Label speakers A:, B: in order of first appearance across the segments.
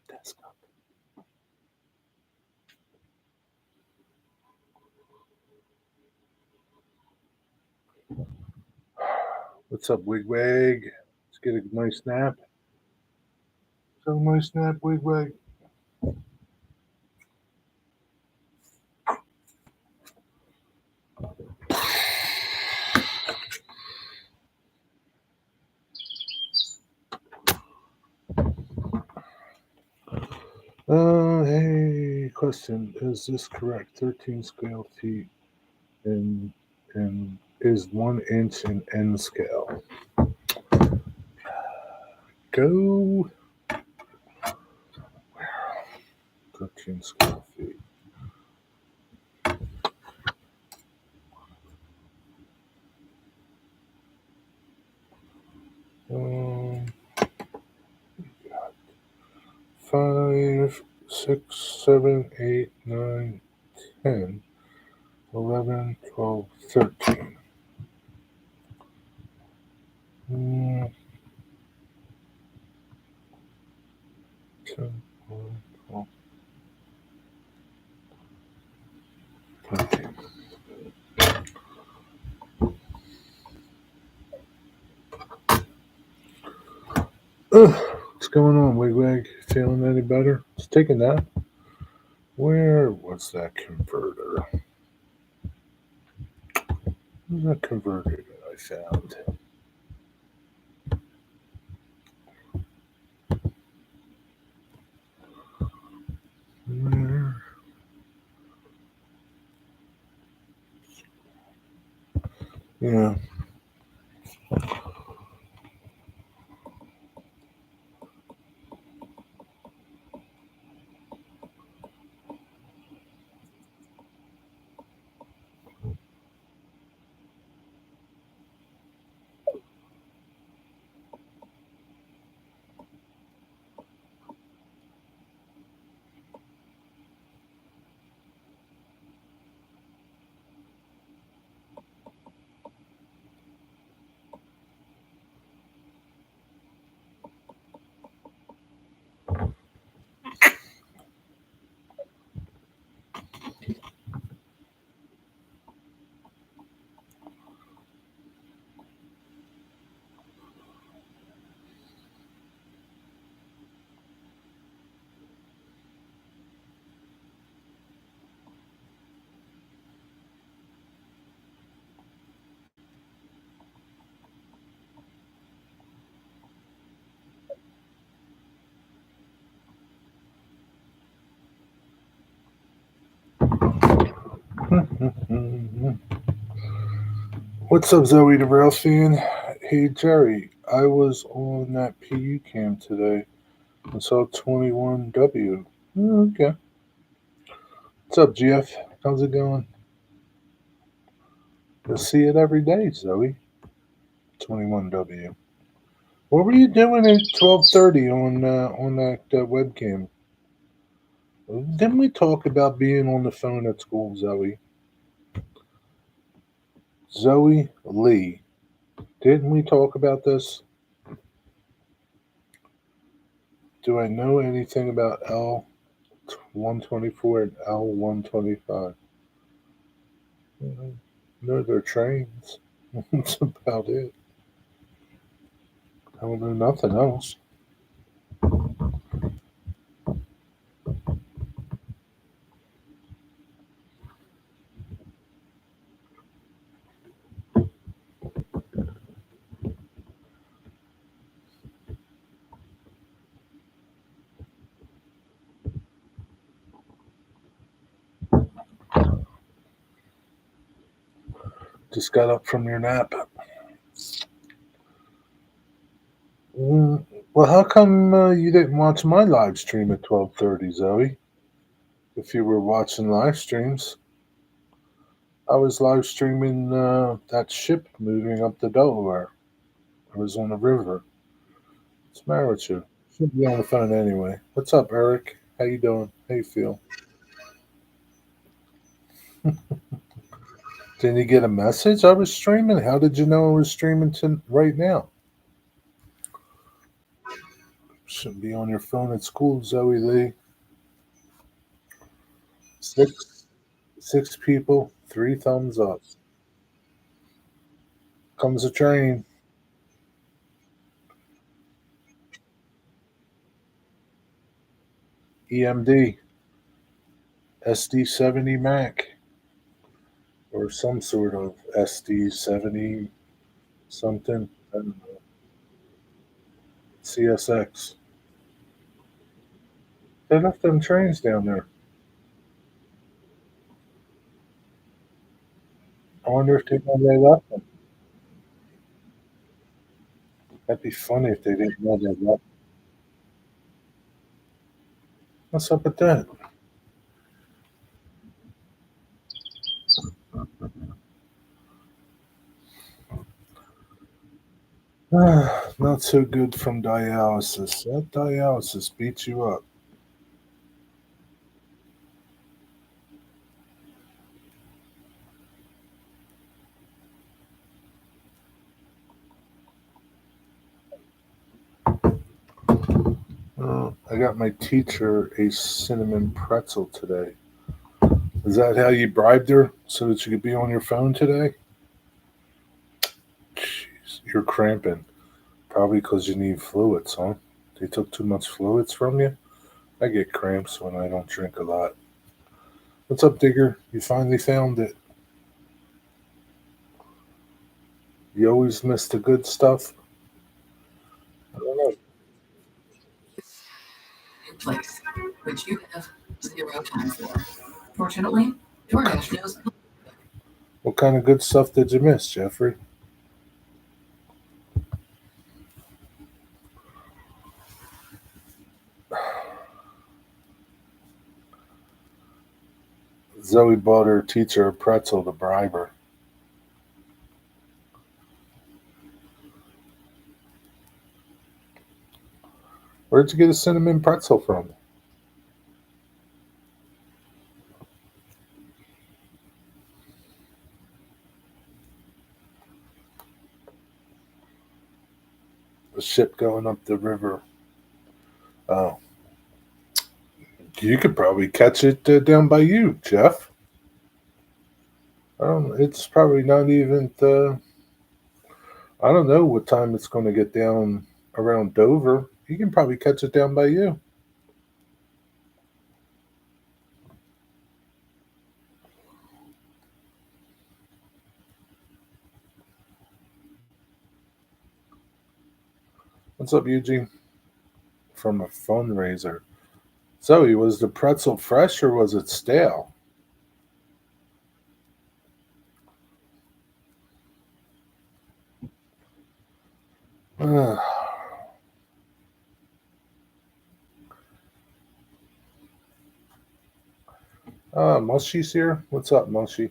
A: desk up. What's up, Wigwag? Let's get a nice nap. So nice nap, Wigwag. Hey, question. Is this correct? 13 scale feet and is 1 inch in N scale. Go 13 scale feet. Um, 5, 6, 7, 8, 9, 10, 11, 12, 13. 10, 11, 12, 13. What's going on, Wigwag? Feeling any better? It's taking that. Where was that converter? Where's that converter that I found? Where? Yeah. What's up, Zoe the Rail fan? Hey, Jerry, I was on that PU cam today and saw 21W. Okay. What's up, GF? How's it going? You'll see it every day, Zoe. 21W. What were you doing at 12:30 on that webcam? Didn't we talk about being on the phone at school, Zoe? Zoe Lee. Didn't we talk about this? Do I know anything about L124 and L125? No, they're trains. That's about it. I don't know nothing else. Just got up from your nap. Well, how come you didn't watch my live stream at 12:30, Zoe? If you were watching live streams, I was live streaming that ship moving up the Delaware. I was on the river. What's the matter with you? Should be on the phone anyway. What's up, Eric? How you doing? How you feel? Didn't you get a message? I was streaming. How did you know I was streaming right now? Shouldn't be on your phone at school, Zoe Lee. Six people, three thumbs up. Comes a train. EMD, SD70 Mac, or some sort of SD70 something. I don't know. CSX. They left them trains down there. I wonder if they left them. That'd be funny if they didn't know they left. What's up with that? Not so good from dialysis. That dialysis beats you up. I got my teacher a cinnamon pretzel today. Is that how you bribed her so that you could be on your phone today? Jeez, you're cramping. Probably because you need fluids, huh? They took too much fluids from you? I get cramps when I don't drink a lot. What's up, Digger? You finally found it. You always miss the good stuff? I don't know.
B: Place, which you have zero time for. Fortunately, DoorDash knows.
A: What kind of good stuff did you miss, Jeffrey? Zoe bought her teacher a pretzel to bribe her. Where'd you get a cinnamon pretzel from? A ship going up the river. Oh, you could probably catch it down by you, Jeff. It's probably not even. I don't know what time it's going to get down around Dover. You can probably catch it down by you. What's up, Eugene? From a fundraiser. Zoe, was the pretzel fresh or was it stale? Mushy's here. What's up, Mushy?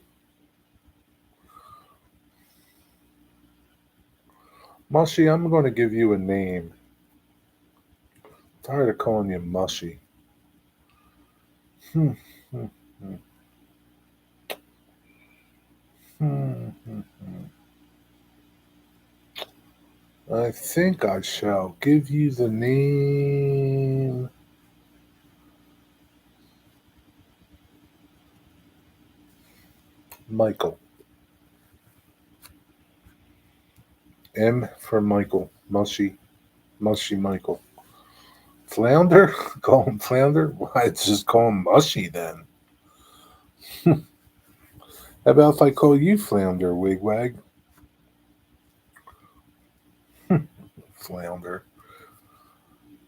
A: Mushy, I'm going to give you a name. Tired of calling you Mushy. Hmm, hmm, hmm, hmm, hmm, hmm. I think I shall give you the name Michael. M for Michael. Mushy. Mushy Michael. Flounder? Call him Flounder? Why, just call him Mushy then. How about if I call you Flounder, Wigwag? Flounder.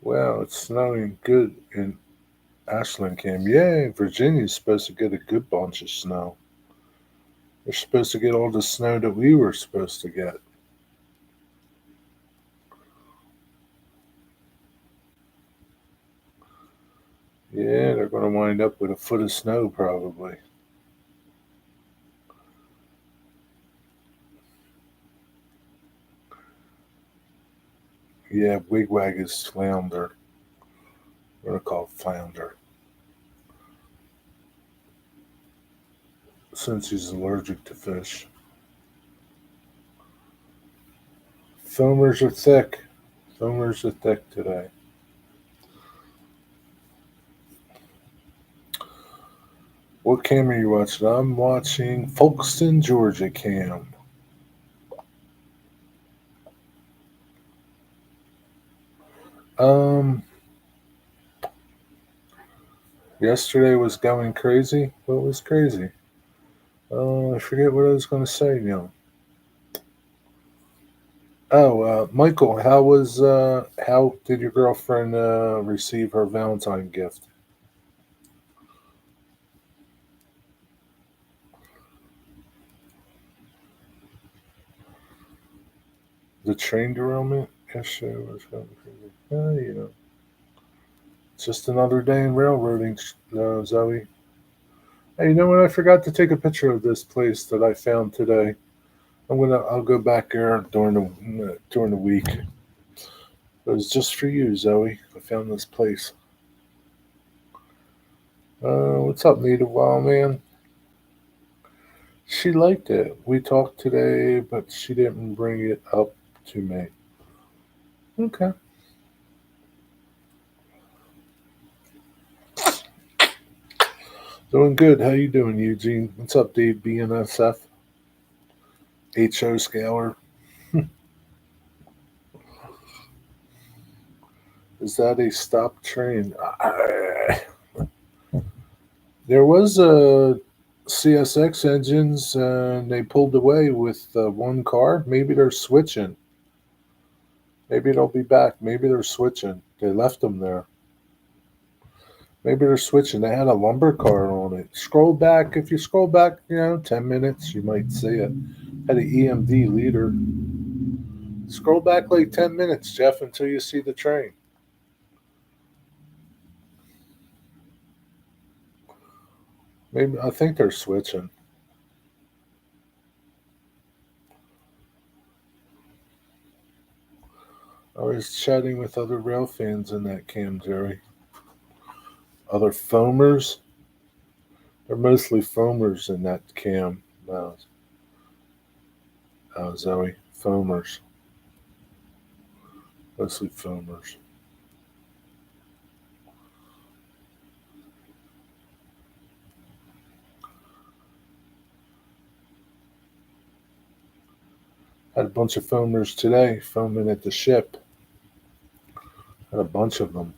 A: Well, it's snowing good in Ashland, Cam. Yay, Virginia's supposed to get a good bunch of snow. They're supposed to get all the snow that we were supposed to get. Yeah, they're going to wind up with a foot of snow probably. Yeah, Wigwag is Flounder. We're going to call it Flounder. Since he's allergic to fish. Foamers are thick. Foamers are thick today. What cam are you watching? I'm watching Folkestone, Georgia cam. Um, Yesterday was going crazy. What was crazy? I forget what I was going to say now. Oh, Michael, how did your girlfriend receive her Valentine gift? The train derailment? Yesterday was going crazy. It's just another day in railroading, Zoe. Hey, you know what? I forgot to take a picture of this place that I found today. I'll go back there during the week. It was just for you, Zoe. I found this place. What's up, Native Wild Man? She liked it. We talked today, but she didn't bring it up to me. Okay. Doing good. How you doing, Eugene? What's up, Dave BNSF? HO Scaler? Is that a stop train? There was a CSX engines, and they pulled away with one car. Maybe they're switching. Maybe they'll be back. Maybe they're switching. They left them there. Maybe they're switching. They had a lumber car on it. Scroll back. If you scroll back, 10 minutes, you might see it. Had an EMD leader. Scroll back like 10 minutes, Jeff, until you see the train. Maybe I think they're switching. I was chatting with other rail fans in that cam, Jerry. Other foamers. They're mostly foamers in that cam. Zoe. Foamers. Mostly foamers. Had a bunch of foamers today foaming at the ship. Had a bunch of them.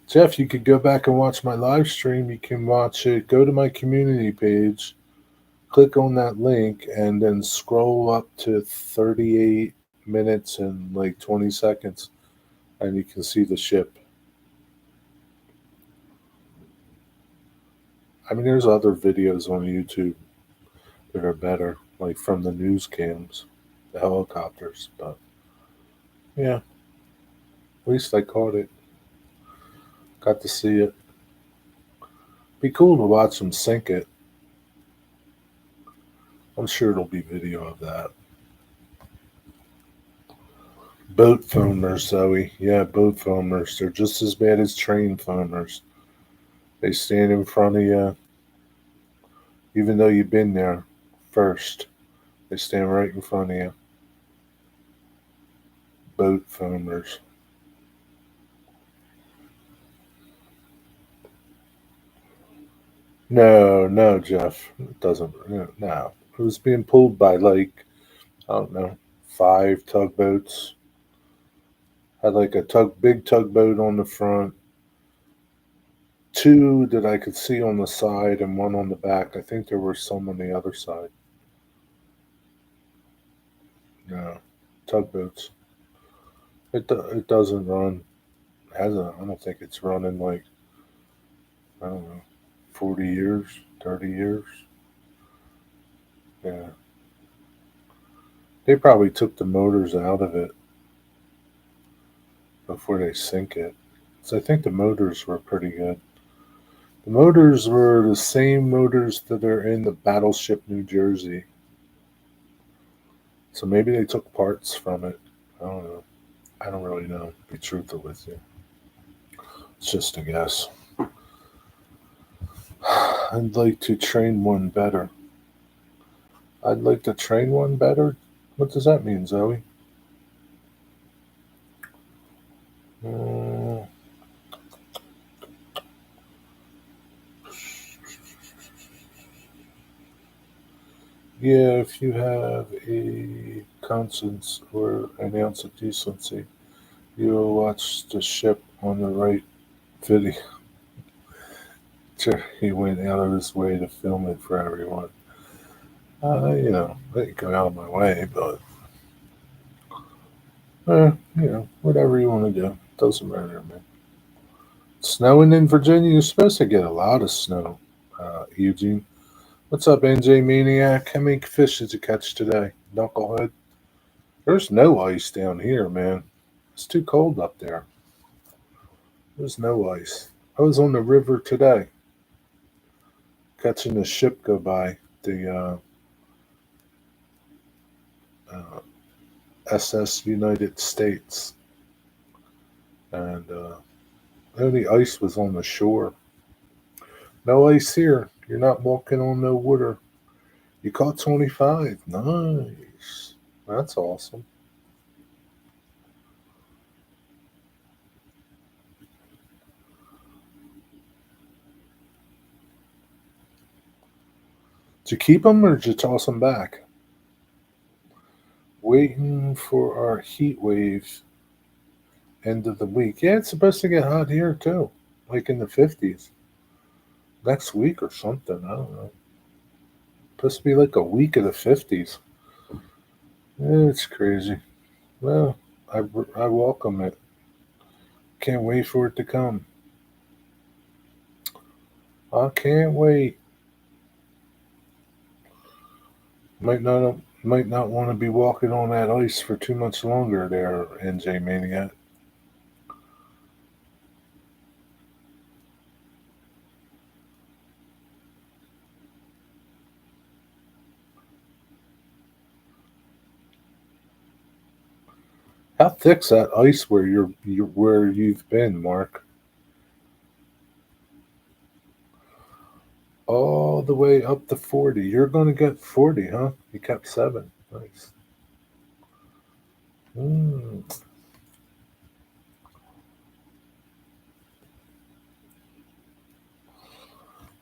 A: Jeff, you could go back and watch my live stream. You can watch it. Go to my community page, click on that link, and then scroll up to 38 minutes and like 20 seconds, and you can see the ship. I mean, there's other videos on YouTube that are better, like from the news cams, the helicopters. But yeah, at least I caught it. Got to see it. Be cool to watch them sink it. I'm sure there'll be video of that. Boat foamers, Zoe. Yeah, boat foamers. They're just as bad as train foamers. They stand in front of you, even though you've been there first. They stand right in front of you. Boat foamers. No, no, Jeff. It doesn't. No. It was being pulled by like, I don't know, 5 tugboats. Had like a big tugboat on the front, two that I could see on the side, and one on the back. I think there were some on the other side. No, tugboats. It doesn't run. It hasn't. I don't think it's run in like, I don't know, 40 years, 30 years. Yeah, they probably took the motors out of it before they sink it. So I think the motors were pretty good. The motors were the same motors that are in the Battleship New Jersey. So maybe they took parts from it. I don't know. I don't really know. To be truthful with you, it's just a guess. I'd like to train one better. I'd like to train one better. What does that mean, Zoe? Uh, Yeah, if you have a conscience or an ounce of decency, you'll watch the ship on the right video. Sure, he went out of his way to film it for everyone. I didn't go out of my way, but whatever you want to do, doesn't matter, man. Snowing in Virginia, you're supposed to get a lot of snow, Eugene. What's up, NJ Maniac? How many fish did you catch today, Knucklehead? There's no ice down here, man. It's too cold up there. There's no ice. I was on the river today, catching a ship go by, the uh, SS United States, and the only ice was on the shore. No ice here. You're not walking on no water. You caught 25. Nice. That's awesome. Did you keep them or did you toss them back? Waiting for our heat wave end of the week. Yeah, it's supposed to get hot here too, like in the 50s next week or something. I don't know. Supposed to be like a week of the 50s. It's crazy. Well, I welcome it. Can't wait for it to come. I can't wait. Might not want to be walking on that ice for too much longer there, NJ Maniac. How thick's that ice where where you've been, Mark? All the way up to 40. You're going to get 40, huh? You kept 7. Nice. Mm.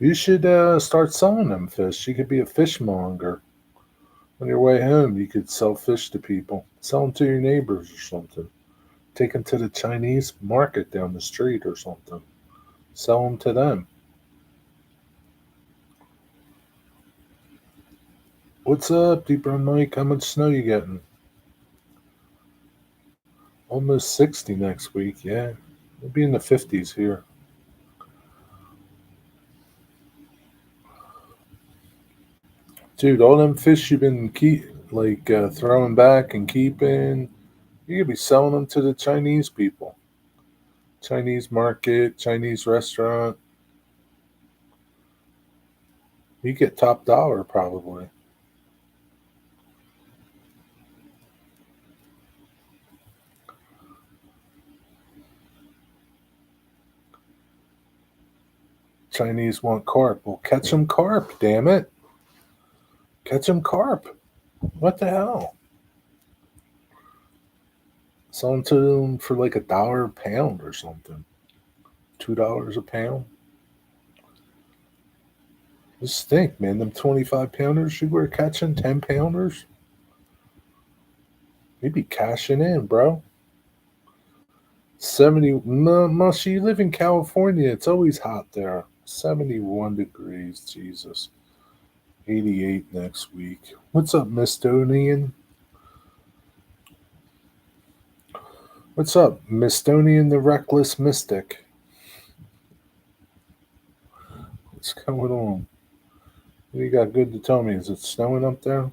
A: You should start selling them fish. You could be a fishmonger. On your way home, you could sell fish to people. Sell them to your neighbors or something. Take them to the Chinese market down the street or something. Sell them to them. What's up, Deep Brown Mike? How much snow you getting? Almost 60 next week, yeah. We'll be in the 50s here. Dude, all them fish you've been throwing back and keeping, you could be selling them to the Chinese people. Chinese market, Chinese restaurant. You get top dollar probably. Chinese want carp. Well, catch them carp, damn it. Catch them carp. What the hell? Sell them to them for like $1 a pound or something. $2 a pound. Just think, man, them 25 pounders you were catching, 10 pounders, you'd be cashing in, bro. 70, Mushy, you live in California. It's always hot there. 71 degrees, Jesus. 88 next week. What's up, Mistonian? What's up, Mistonian the Reckless Mystic? What's going on? What you got good to tell me? Is it snowing up there?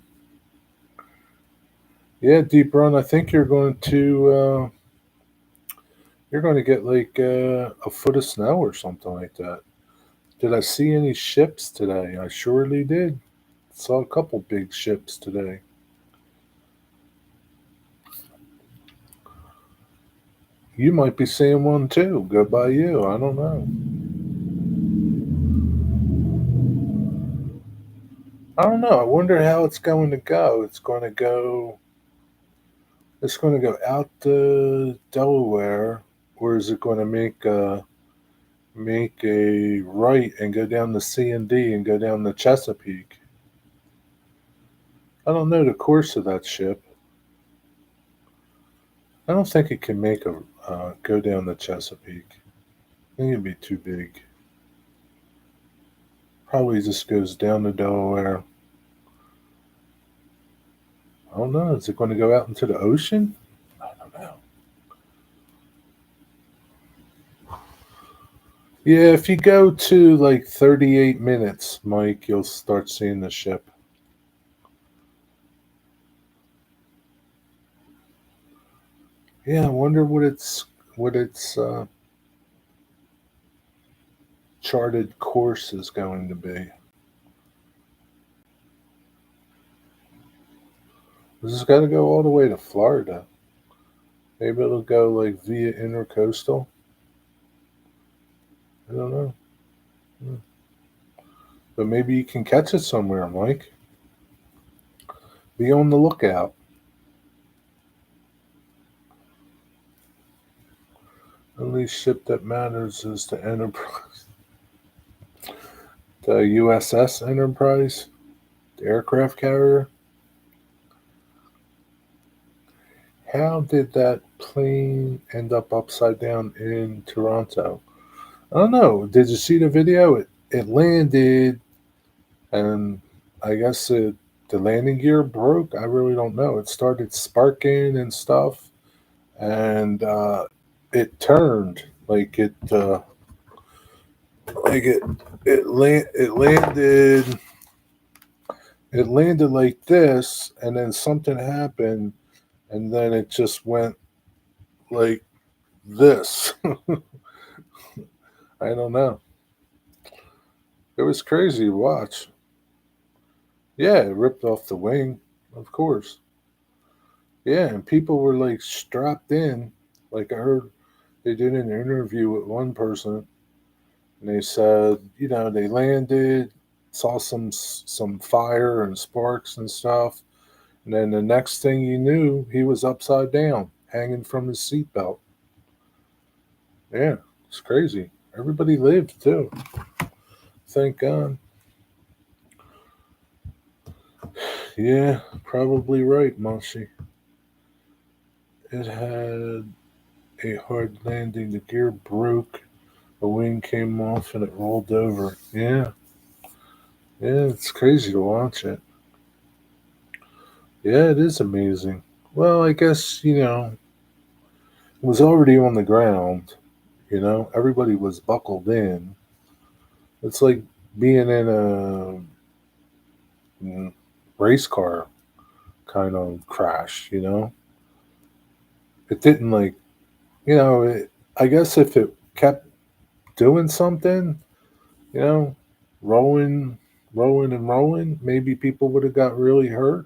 A: Yeah, Deep Run, I think you're going to get like a foot of snow or something like that. Did I see any ships today? I surely did. Saw a couple big ships today. You might be seeing one too. Go by you. I don't know. I don't know. I wonder how it's going to go. It's going to go. It's going to go out to Delaware, or is it going to make a right and go down the C and D and go down the Chesapeake? I don't know the course of that ship. I don't think it can make a go down the Chesapeake. I think it'd be too big. Probably just goes down the Delaware. I don't know. Is it going to go out into the ocean? I don't know. Yeah, if you go to like 38 minutes, Mike, you'll start seeing the ship. Yeah, I wonder what its charted course is going to be. This has got to go all the way to Florida. Maybe it'll go like via intercoastal. I don't know. Hmm. But maybe you can catch it somewhere, Mike. Be on the lookout. Only ship that matters is the Enterprise. The USS Enterprise, the aircraft carrier. How did that plane end up upside down in Toronto? I don't know. Did you see the video? It landed, and I guess the landing gear broke. I really don't know. It started sparking and stuff, and it turned like it landed like this, and then something happened, and then it just went like this. I don't know. It was crazy to watch. Yeah, it ripped off the wing, of course. Yeah, and people were like strapped in. Like I heard they did an interview with one person, and they said, they landed, saw some fire and sparks and stuff, and then the next thing you knew, he was upside down, hanging from his seatbelt. Yeah, it's crazy. Everybody lived too. Thank God. Yeah, probably right, Moshi. It had a hard landing. The gear broke. The wing came off and it rolled over. Yeah, yeah, it's crazy to watch it. Yeah, it is amazing. Well, I guess, it was already on the ground. Everybody was buckled in. It's like being in a race car kind of crash. It didn't I guess if it kept doing something, you know, rolling, rolling and rolling, maybe people would have got really hurt.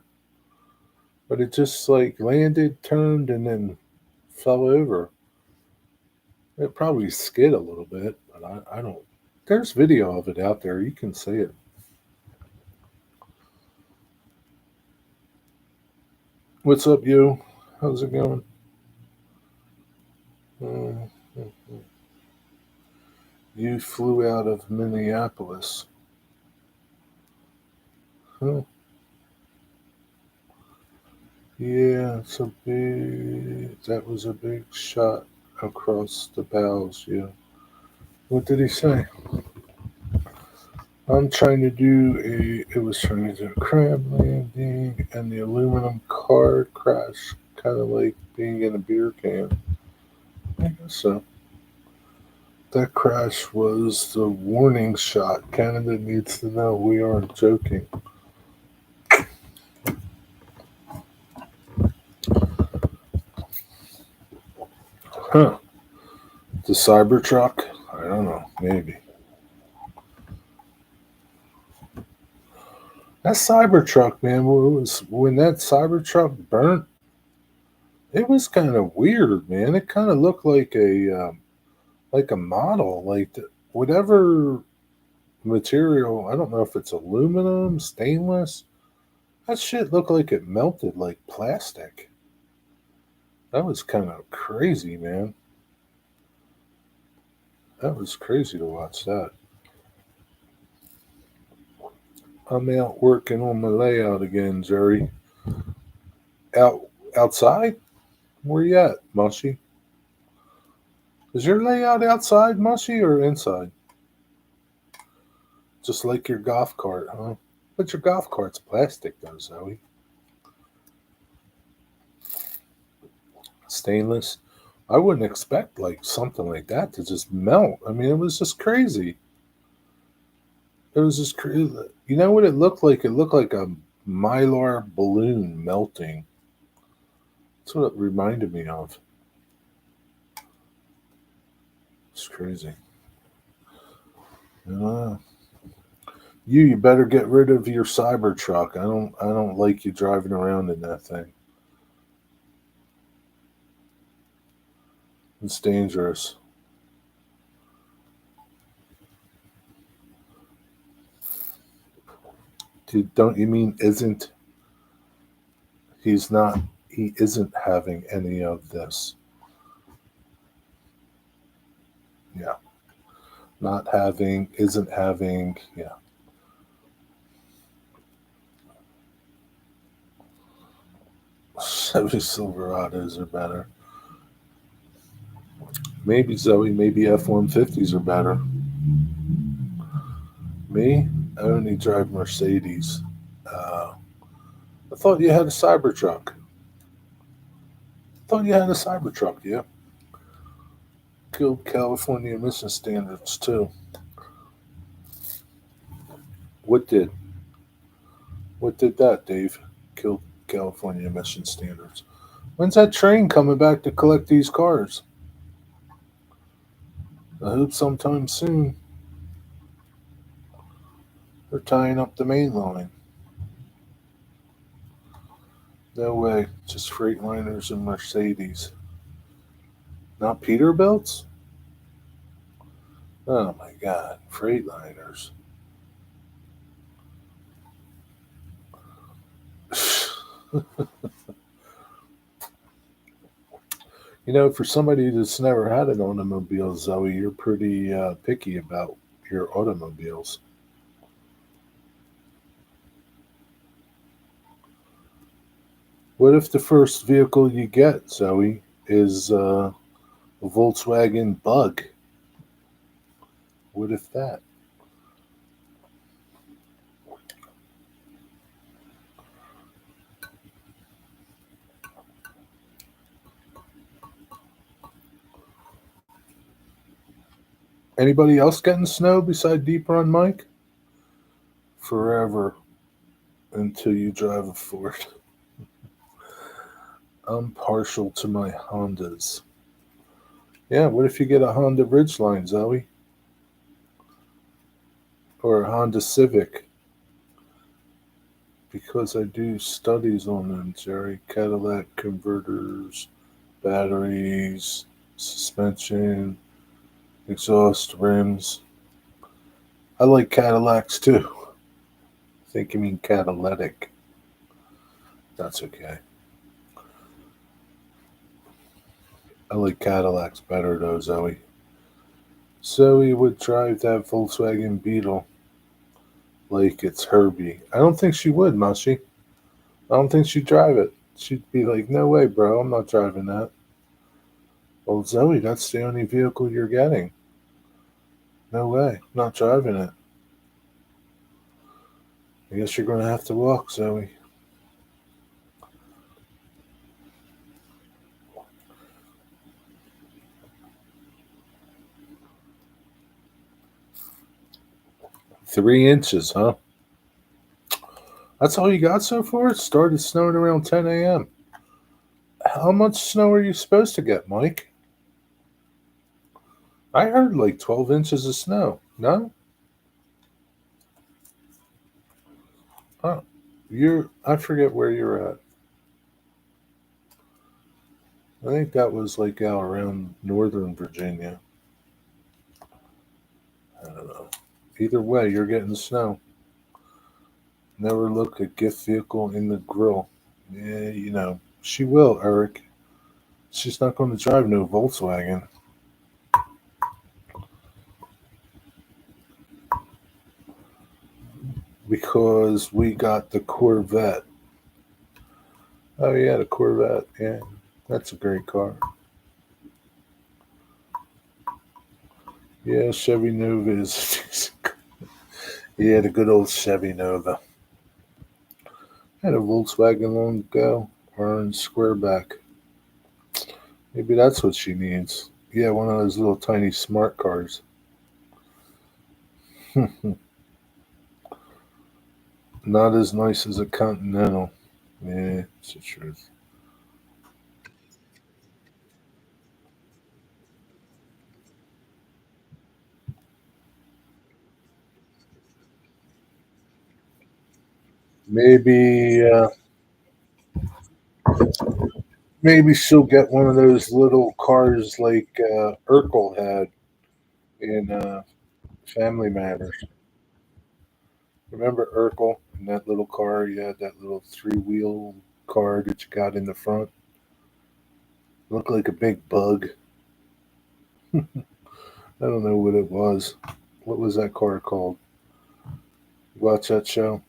A: But it just like landed, turned, and then fell over. It probably skid a little bit, but I don't. There's video of it out there. You can see it. What's up, you? How's it going? Mm, you flew out of Minneapolis. Huh? Yeah, it's a big. That was a big shot across the bows. Yeah. What did he say? I'm trying to do a. It was trying to do a crab landing and the aluminum car crash, kind of like being in a beer can. I guess so. That crash was the warning shot. Canada needs to know we aren't joking. Huh. The Cybertruck? I don't know. Maybe. That Cybertruck, man, when that Cybertruck burnt, it was kind of weird, man. It kind of looked like a model, whatever material. I don't know if it's aluminum, stainless. That shit looked like it melted like plastic. That was kind of crazy, man. That was crazy to watch that. I'm out working on my layout again, Jerry. Out outside? Where you at, Mushy? Is your layout outside, Mushy, or inside? Just like your golf cart, huh? But your golf cart's plastic, though, Zoe. Stainless. I wouldn't expect like something like that to just melt. I mean, it was just crazy. It was just crazy. You know what it looked like? It looked like a mylar balloon melting. That's what it reminded me of. It's crazy. Uh, you better get rid of your Cybertruck. I don't like you driving around in that thing. It's dangerous. Dude, don't you mean isn't? He's not. He isn't having any of this. Yeah. Not having, isn't having. Yeah. Chevy Silverados are better. Maybe Zoe, maybe F-150s are better. Me, I only drive Mercedes. Uh, I thought you had a Cybertruck. I thought you had a Cybertruck, yeah. Killed California emission standards too. What did? What did that, Dave? Killed California emission standards. When's that train coming back to collect these cars? I hope sometime soon. They're tying up the main line. No way. Just Freightliners and Mercedes. Not Peterbilts? Oh my god. Freightliners. You know, for somebody that's never had an automobile, Zoe, you're pretty picky about your automobiles. What if the first vehicle you get, Zoe, is a Volkswagen Bug? What if that? Anybody else getting snow beside Deep Run Mike? Forever until you drive a Ford. I'm partial to my Hondas. Yeah, what if you get a Honda Ridgeline, Zoe? Or a Honda Civic? Because I do studies on them, Jerry. Cadillac converters, batteries, suspension, exhaust rims. I like Cadillacs too. I think you mean catalytic. That's okay. I like Cadillacs better though, Zoe. Zoe would drive that Volkswagen Beetle like it's Herbie. I don't think she would, Mushy. I don't think she'd drive it. She'd be like, no way, bro, I'm not driving that. Well, Zoe, that's the only vehicle you're getting. No way, I'm not driving it. I guess you're going to have to walk, Zoe. $3 inches, huh? That's all you got so far? It started snowing around 10 a.m. How much snow are you supposed to get, Mike? I heard like 12 inches of snow. No? Oh, I forget where you're at. I think that was like out around Northern Virginia. I don't know. Either way, you're getting snow. Never look a gift vehicle in the grill. Yeah, she will, Eric. She's not going to drive no Volkswagen. because we got the Corvette. Oh yeah, the Corvette. Yeah, that's a great car. Yeah, Chevy Nova is. Yeah, the good old Chevy Nova. Had a Volkswagen long ago. Orange Squareback. Maybe that's what she needs. Yeah, one of those little tiny smart cars. Not as nice as a Continental. Yeah, it's the truth. Maybe, maybe she'll get one of those little cars like Urkel had in Family Matters. Remember Urkel in that little car? You had that little three-wheel car that you got in the front. Looked like a big bug. I don't know what it was. What was that car called? You watch that show?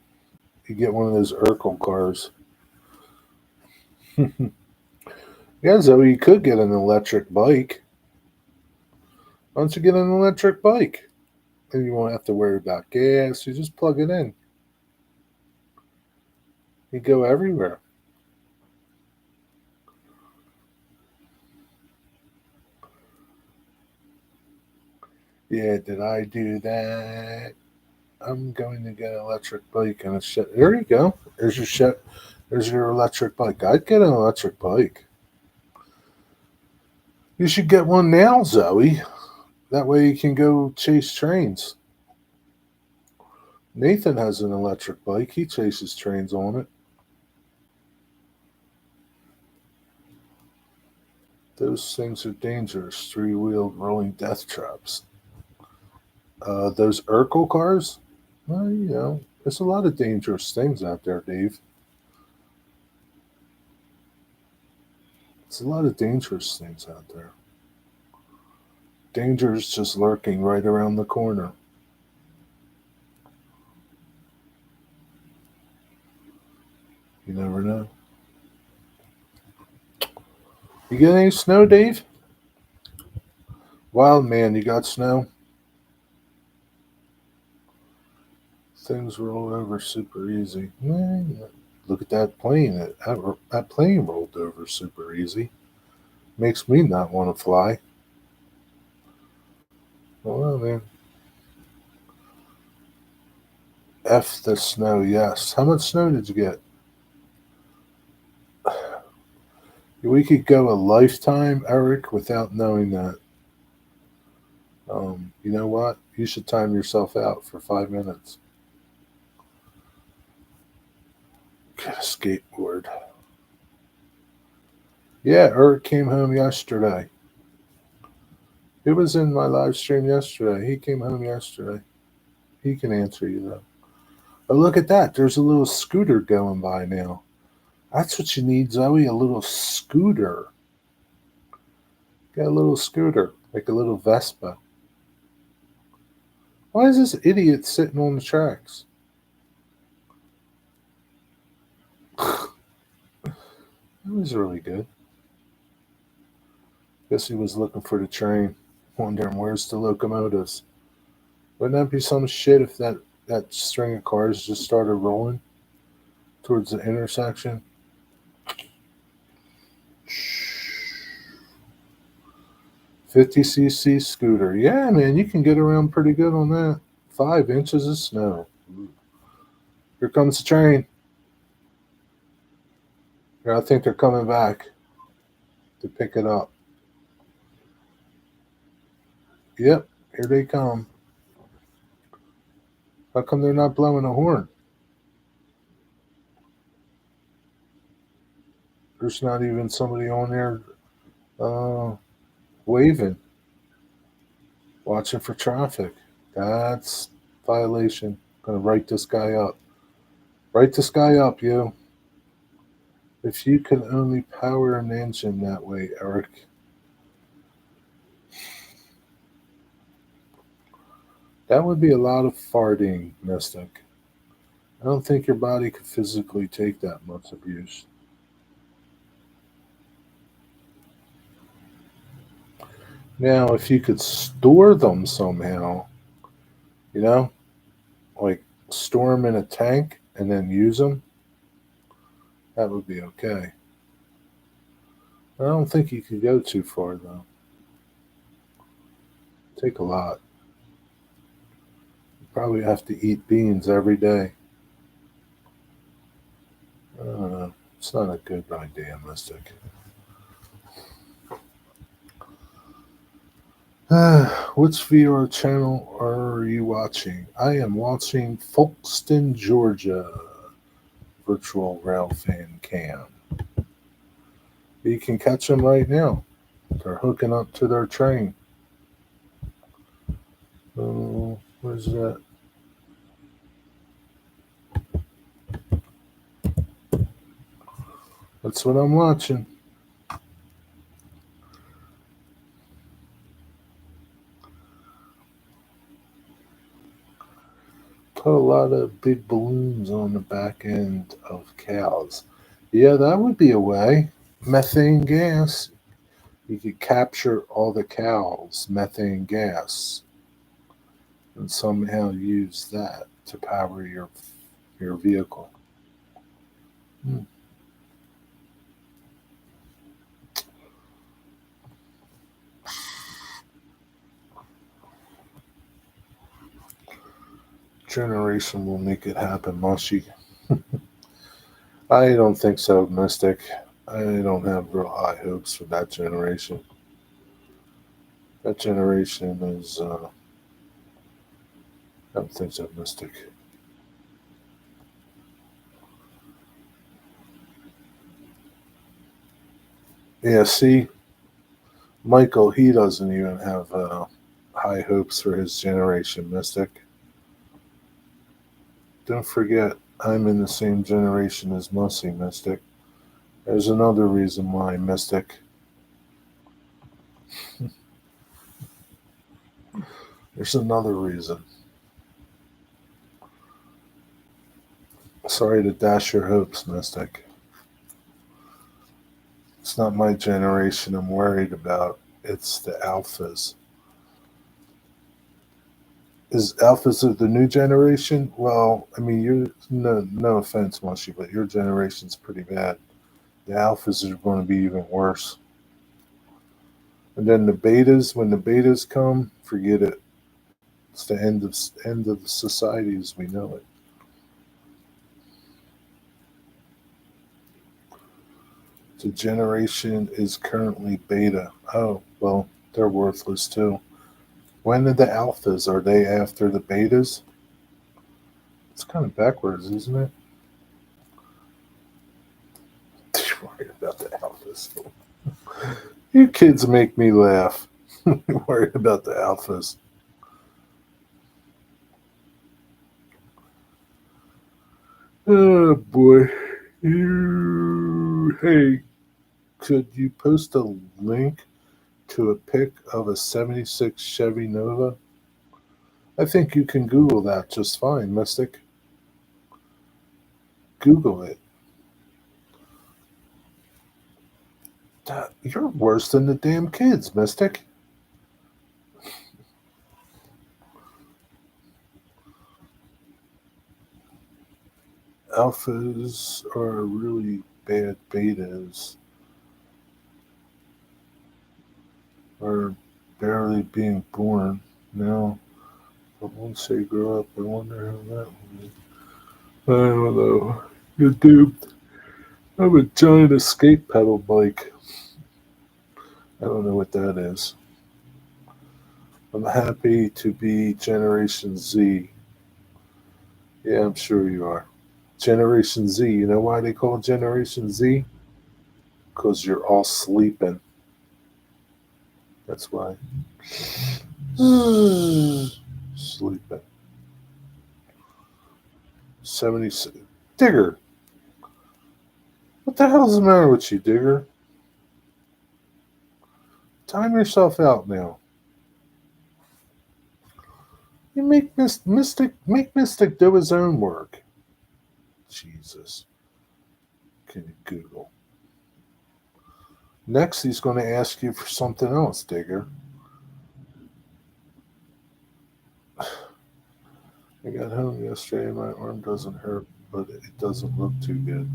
A: You get one of those Urkel cars. Yeah, Zoe, you could get an electric bike. Why don't you get an electric bike? And you won't have to worry about gas. You just plug it in. You go everywhere. Yeah, did I do that? I'm going to get an electric bike and a shit. There you go. There's your shit. There's your electric bike. I'd get an electric bike. You should get one now, Zoe. That way you can go chase trains. Nathan has an electric bike. He chases trains on it. Those things are dangerous. Three-wheeled rolling death traps. Those Urkel cars? Well, there's a lot of dangerous things out there, Dave. It's a lot of dangerous things out there. Danger is just lurking right around the corner. You never know. You get any snow, Dave? Wild man, you got snow? Things roll over super easy. Yeah. Look at that plane. That plane rolled over super easy. Makes me not want to fly. Well, man. F the snow, yes. How much snow did you get? We could go a lifetime, Eric, without knowing that. You know what? You should time yourself out for 5 minutes. Get a skateboard. Yeah, Eric came home yesterday. He was in my live stream yesterday. He came home yesterday. He can answer you though. Oh, look at that. There's a little scooter going by now. That's what you need, Zoe. A little scooter. Get a little scooter, like a little Vespa. Why is this idiot sitting on the tracks? That was really good. Guess he was looking for the train, wondering where's the locomotives. Wouldn't that be some shit if that string of cars just started rolling towards the intersection? 50cc scooter. Yeah, man, you can get around pretty good on that. 5 inches of snow. Here comes the train. Yeah, I think they're coming back to pick it up. Yep, here they come. How come they're not blowing a horn? There's not even somebody on there uh, waving, watching for traffic. That's violation. Gonna write this guy up. Write this guy up, you. If you could only power an engine that way, Eric. That would be a lot of farting, Mystic. I don't think your body could physically take that much abuse. Now, if you could store them somehow, you know, like store them in a tank and then use them, that would be okay. I don't think you could go too far though. Take a lot. You probably have to eat beans every day. I don't know. It's not a good idea, Mystic. Which VR channel are you watching? I am watching Folkston, Georgia Virtual Rail Fan Cam. You can catch them right now. They're hooking up to their train. Where's that? That's what I'm watching. Put a lot of big balloons on the back end of cows. Yeah, that would be a way. Methane gas. You could capture all the cows' methane gas and somehow use that to power your vehicle. Hmm. Generation will make it happen, Moshi. I don't think so, Mystic. I don't have real high hopes for that generation. That generation is, I don't think so, Mystic. Yeah, see, Michael, he doesn't even have high hopes for his generation, Mystic. Don't forget, I'm in the same generation as Mussy, Mystic. There's another reason why, Mystic. There's another reason. Sorry to dash your hopes, Mystic. It's not my generation I'm worried about. It's the alphas. Is alphas of the new generation? Well, I mean, you're no offense, Mushy, but your generation's pretty bad. The alphas are going to be even worse. And then the betas, when the betas come, forget it. It's the end of society as we know it. The generation is currently beta. Oh, well, they're worthless too. When are the alphas? Are they after the betas? It's kind of backwards, isn't it? Worried about the alphas. You kids make me laugh. Worried about the alphas. Oh boy. Hey, could you post a link to a pic of a 76 Chevy Nova? I think you can Google that just fine, Mystic. Google it. You're worse than the damn kids, Mystic. Alphas are really bad betas. Are barely being born. Now, but once they grow up, I wonder how that will be. I don't know. You're duped. I have a giant escape pedal bike. I don't know what that is. I'm happy to be Generation Z. Yeah, I'm sure you are. Generation Z. You know why they call it Generation Z? Because you're all sleeping. That's why. Sleeping. 76. Digger. What the hell's the matter with you, Digger? Time yourself out now. You make Mystic do his own work. Jesus. Can you Google? Next, he's going to ask you for something else, Digger. I got home yesterday. My arm doesn't hurt, but it doesn't look too good.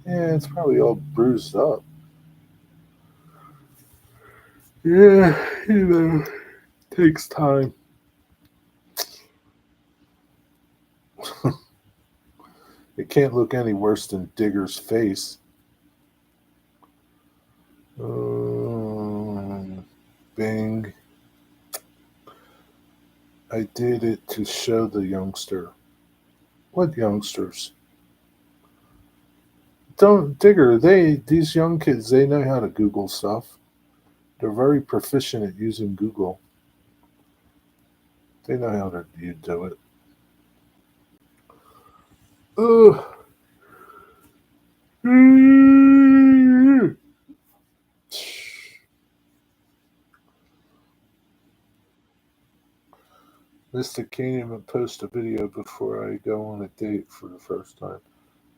A: Yeah, it's probably all bruised up. Yeah, takes time. It can't look any worse than Digger's face. Bing. I did it to show the youngster. What youngsters? Don't Digger, these young kids, they know how to Google stuff. They're very proficient at using Google. They know how to you do it. Ugh. Mystic can't even post a video before I go on a date for the first time.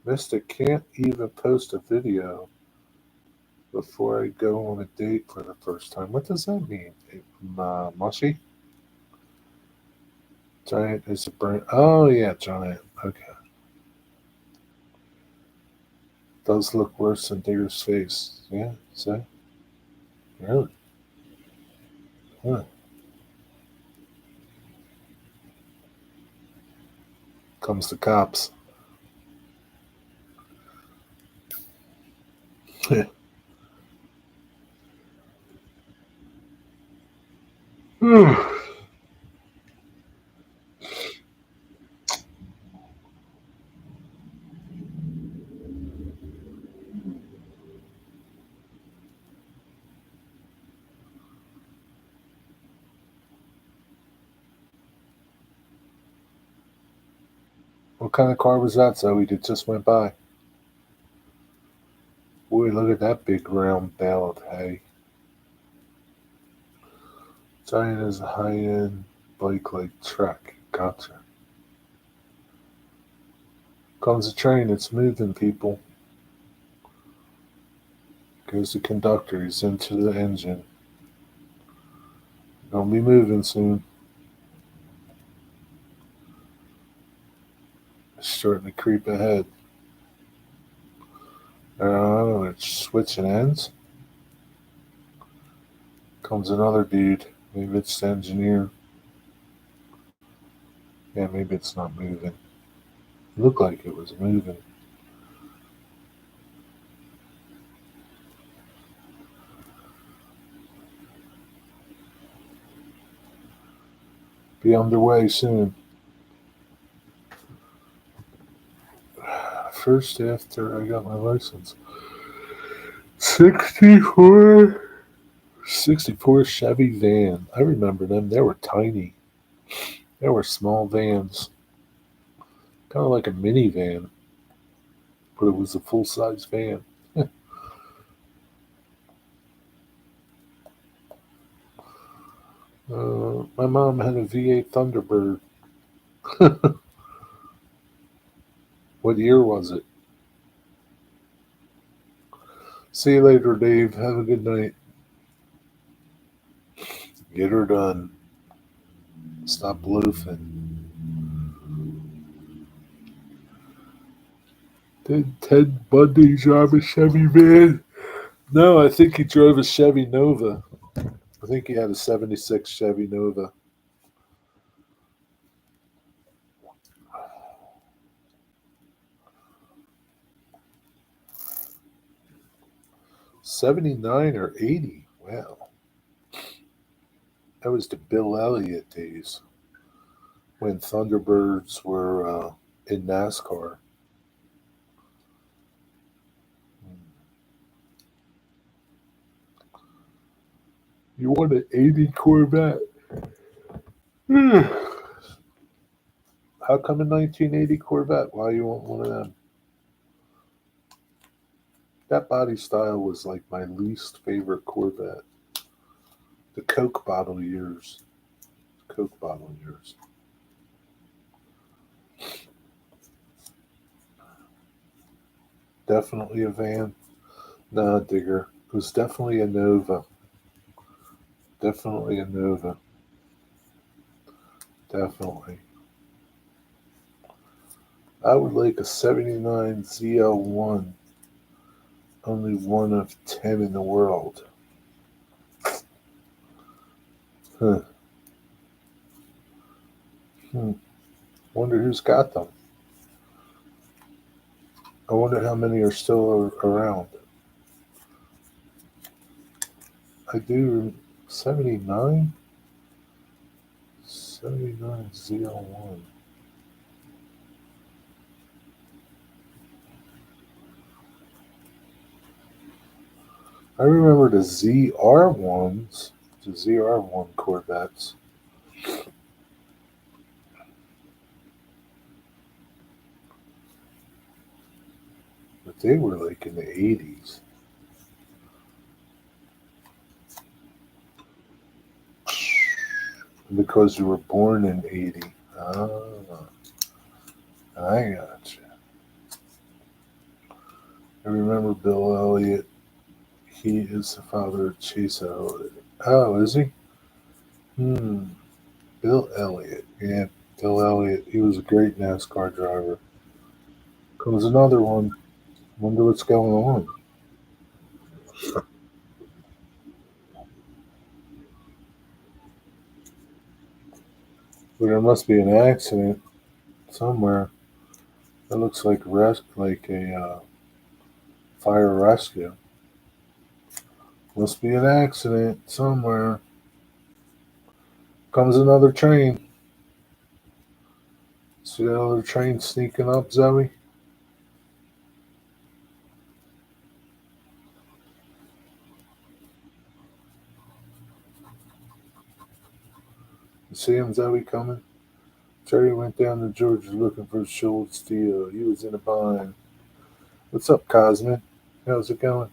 A: Mystic can't even post a video before I go on a date for the first time. What does that mean? Mushy? Giant is a brand. Oh, yeah, Giant. Okay. Does look worse than Digger's face. Yeah, so? Really? Huh. Comes the cops. What kind of car was that, Zoe, that just went by? Boy, look at that big round bale of hay. Giant is a high-end bike like Trek. Gotcha. Comes a train, it's moving, people. Goes the conductor, he's into the engine. Gonna be moving soon. It's starting to creep ahead. Oh, it's switching ends. Comes another dude. Maybe it's the engineer. Yeah, maybe it's not moving. It looked like it was moving. Be underway soon. First after I got my license. 64 Chevy van. I remember them. They were tiny. They were small vans. Kind of like a minivan, but it was a full-size van. My mom had a V8 Thunderbird. What year was it? See you later, Dave. Have a good night. Get her done. Stop loafing. Did Ted Bundy drive a Chevy van? No, I think he drove a Chevy Nova. I think he had a 76 Chevy Nova. '79 or '80. Wow. That was the Bill Elliott days when Thunderbirds were in NASCAR. You want an '80 Corvette? How come a 1980 Corvette? Why you want one of them? That body style was like my least favorite Corvette. The Coke bottle years. Coke bottle years. Definitely a van. Nah, digger. It was definitely a Nova. Definitely a Nova. Definitely. I would like a 79 ZL1. Only one of 10 in the world. Huh. Hmm. Wonder who's got them. I wonder how many are still around. I do 79? 79 ZL1. I remember the ZR1s, the ZR1 Corvettes. But they were like in the 80s. Because you were born in 80. Ah, I got you. I remember Bill Elliott. He is the father of Chase Elliott. Oh, is he? Hmm. Bill Elliott. Yeah, Bill Elliott. He was a great NASCAR driver. Comes another one. Wonder what's going on. But there must be an accident somewhere. That looks like a fire rescue. Must be an accident somewhere. Comes another train. See that other train sneaking up, Zoe? You see him, Zoe, coming? Jerry went down to Georgia looking for Schultz deal. He was in a bind. What's up, Cosmin? How's it going?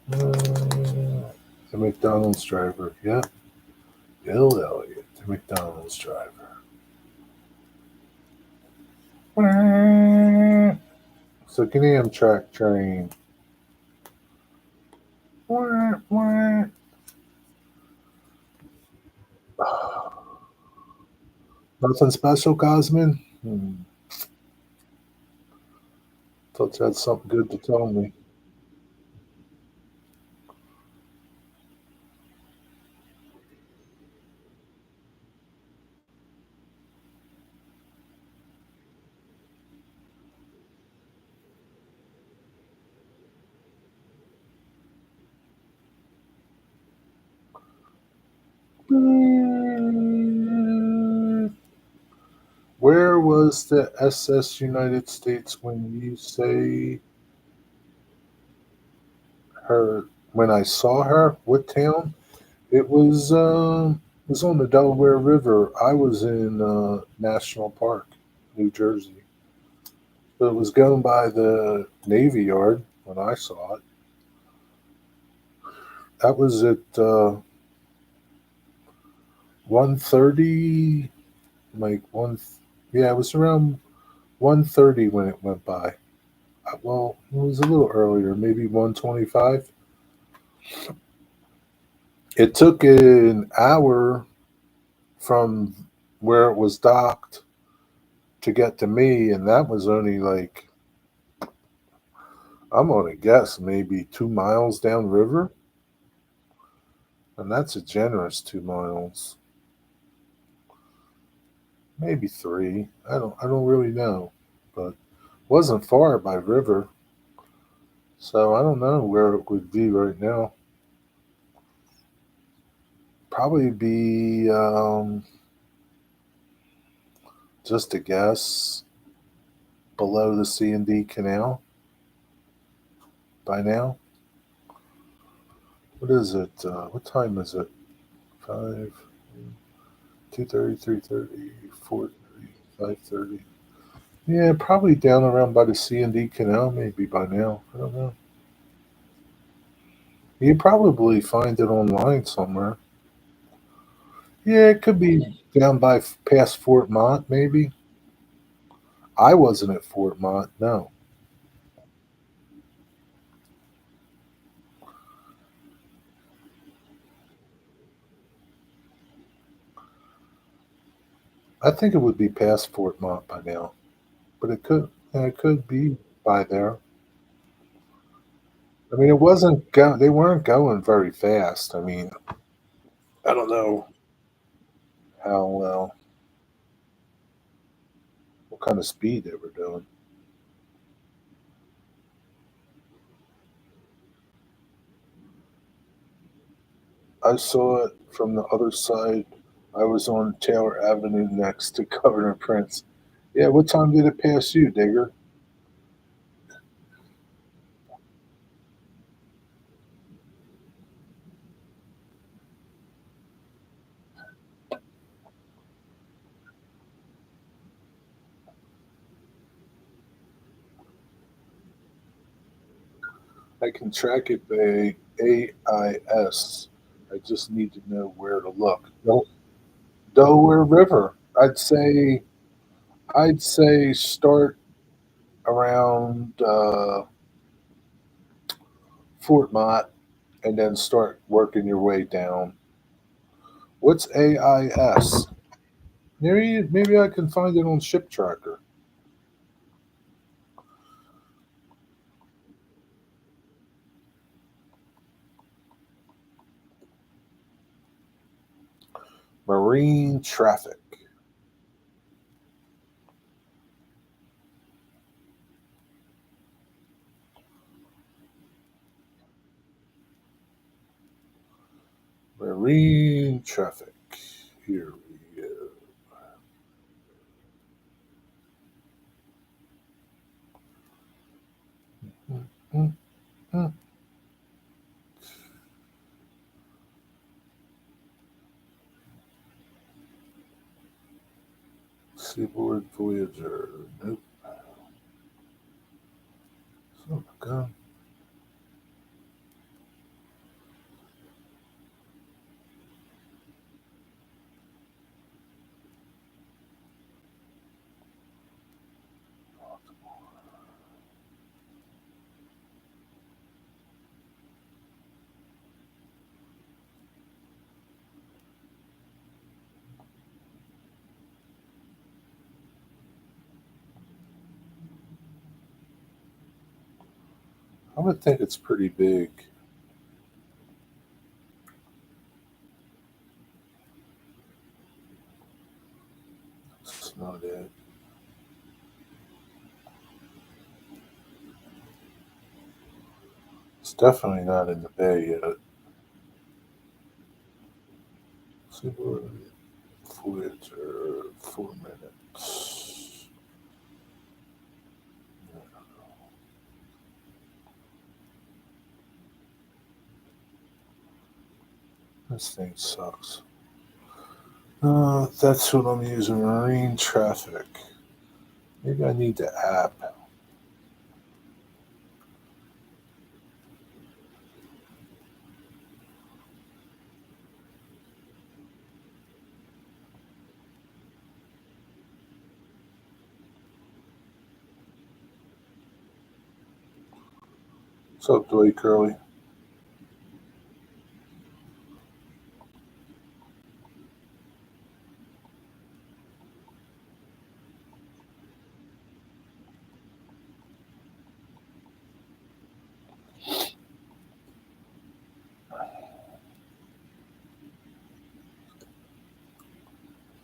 A: The McDonald's driver. Yeah. Bill Elliott, the McDonald's driver. It's like an Amtrak train. Nothing special, Cosmin? Thought you had something good to tell me. Where was the SS United States when you say her? When I saw her, what town? It was on the Delaware River. I was in National Park, New Jersey. But it was going by the Navy Yard when I saw it. That was at 1:30, like one. Yeah, it was around 1:30 when it went by. Well, it was a little earlier, maybe 1:25. It took an hour from where it was docked to get to me, and that was only like, I'm gonna guess, maybe 2 miles downriver, and that's a generous 2 miles, maybe three. I don't really know, but wasn't far by river, so I don't know where it would be right now. Probably be just a guess below the C and D Canal by now. What is it? What time is it? 5, 2:30, 3:30, 4:30, 5:30. Yeah, probably down around by the C and D Canal, maybe by now. I don't know. You probably find it online somewhere. Yeah, it could be down by past Fort Mont, maybe. I wasn't at Fort Mott. No, I think it would be past Fort Mott by now, but it could be by there. I mean, it wasn't go. They weren't going very fast. I mean, I don't know how what kind of speed they were doing. I saw it from the other side. I was on Taylor Avenue next to Governor Prince. Yeah, what time did it pass you, Digger? I can track it by AIS. I just need to know where to look. Delaware River. I'd say start around Fort Mott and then start working your way down. What's AIS? Maybe I can find it on Ship Tracker. Marine traffic. Marine traffic. Here we go. Mm, mm, mm. Seaboard Voyager. Nope. Oh my god. I would think it's pretty big. It's not it. It's definitely not in the bay yet. Seaboard Voyager. 4 minutes. This thing sucks. That's what I'm using. Marine traffic. Maybe I need the app. What's up, Dwight Curley?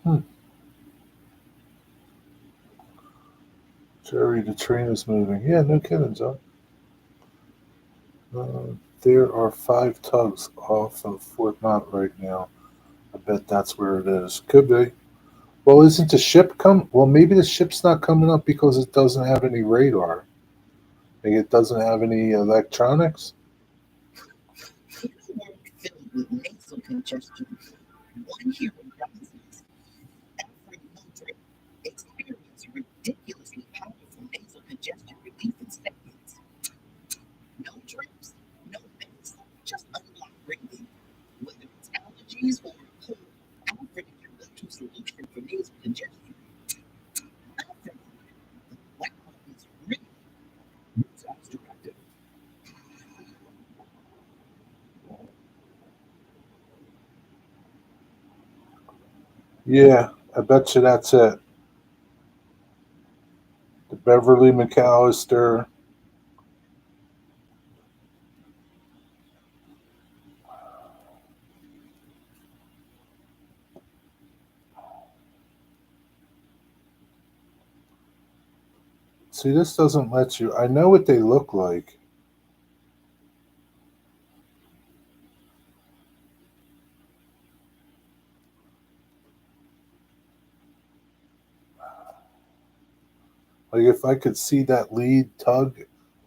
A: Hmm. Jerry, the train is moving. Yeah, no kidding, John. There are 5 tugs off of Fort Mott right now. I bet that's where it is. Could be. Well, isn't the ship come? Well, maybe the ship's not coming up because it doesn't have any radar. Like it doesn't have any electronics.
B: Filled with nasal congestion. One hero rises. Alfred Mildred experienced ridiculously powerful nasal congestion relief in seconds. No drips, no meds, just unlocked breathing. Whether it's allergies or a cold, Alfred is your go-to solution for nasal congestion. Alfred, the
A: Yeah, I bet you that's it. The Beverly McAllister. See, this doesn't let you. I know what they look like. Like if I could see that lead tug,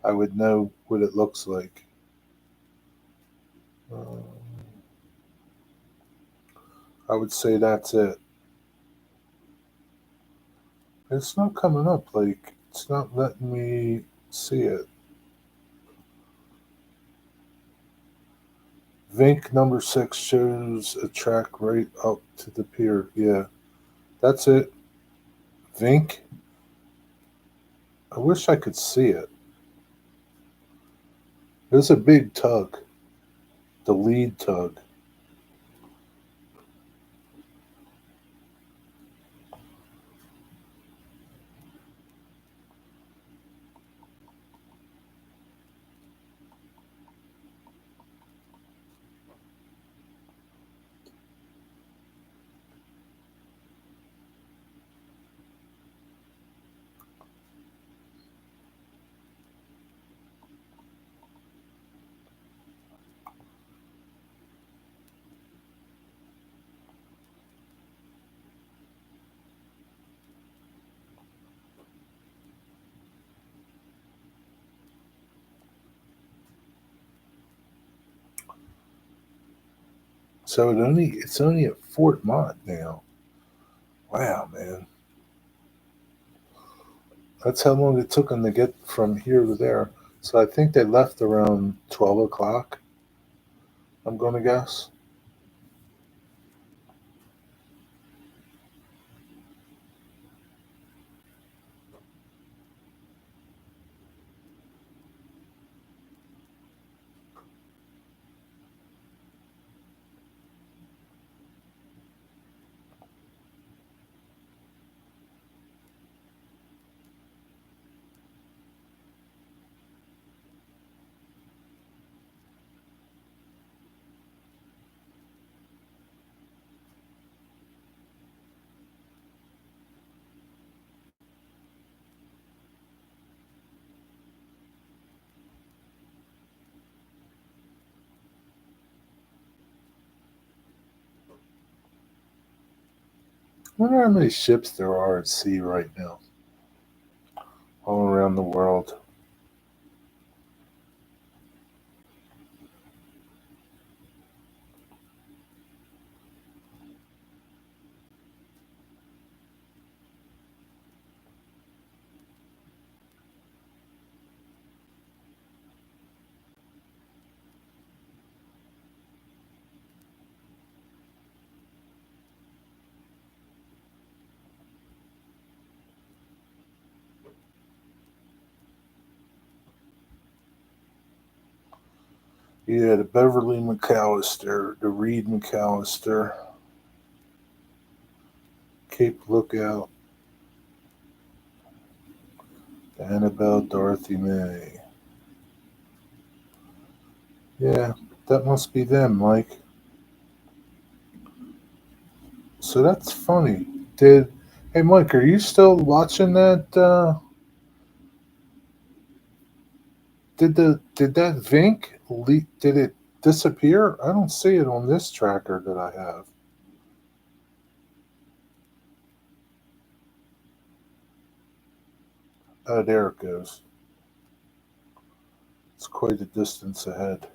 A: I would know what it looks like. Um, I would say that's it. It's not coming up. Like it's not letting me see it. Vink number 6 shows a track right up to the pier. Yeah, that's it. Vink. I wish I could see it. There's a big tug, the lead tug. So it's only at Fort Mott now. Wow, man. That's how long it took them to get from here to there. So I think they left around 12 o'clock. I'm going to guess. I wonder how many ships there are at sea right now, all around the world. Yeah, the Beverly McAllister, the Reed McAllister, Cape Lookout, the Annabelle Dorothy May. Yeah, that must be them, Mike. So that's funny. Did Hey Mike, are you still watching that? Did that Vink did it disappear? I don't see it on this tracker that I have. Oh, there it goes. It's quite a distance ahead.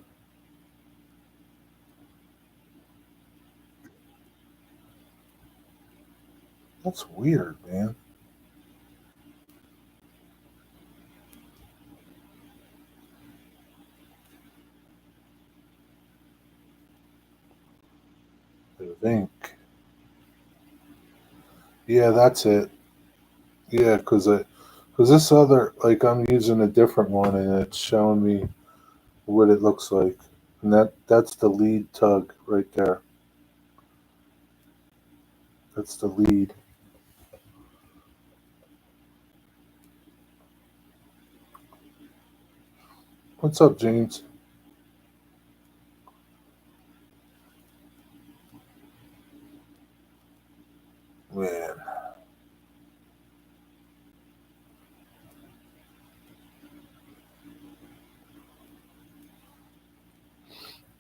A: That's weird, man. The Vink. Yeah, that's it. Yeah, because this other, like, I'm using a different one and it's showing me what it looks like, and that's the lead tug right there. gets the lead. What's up, James? Man.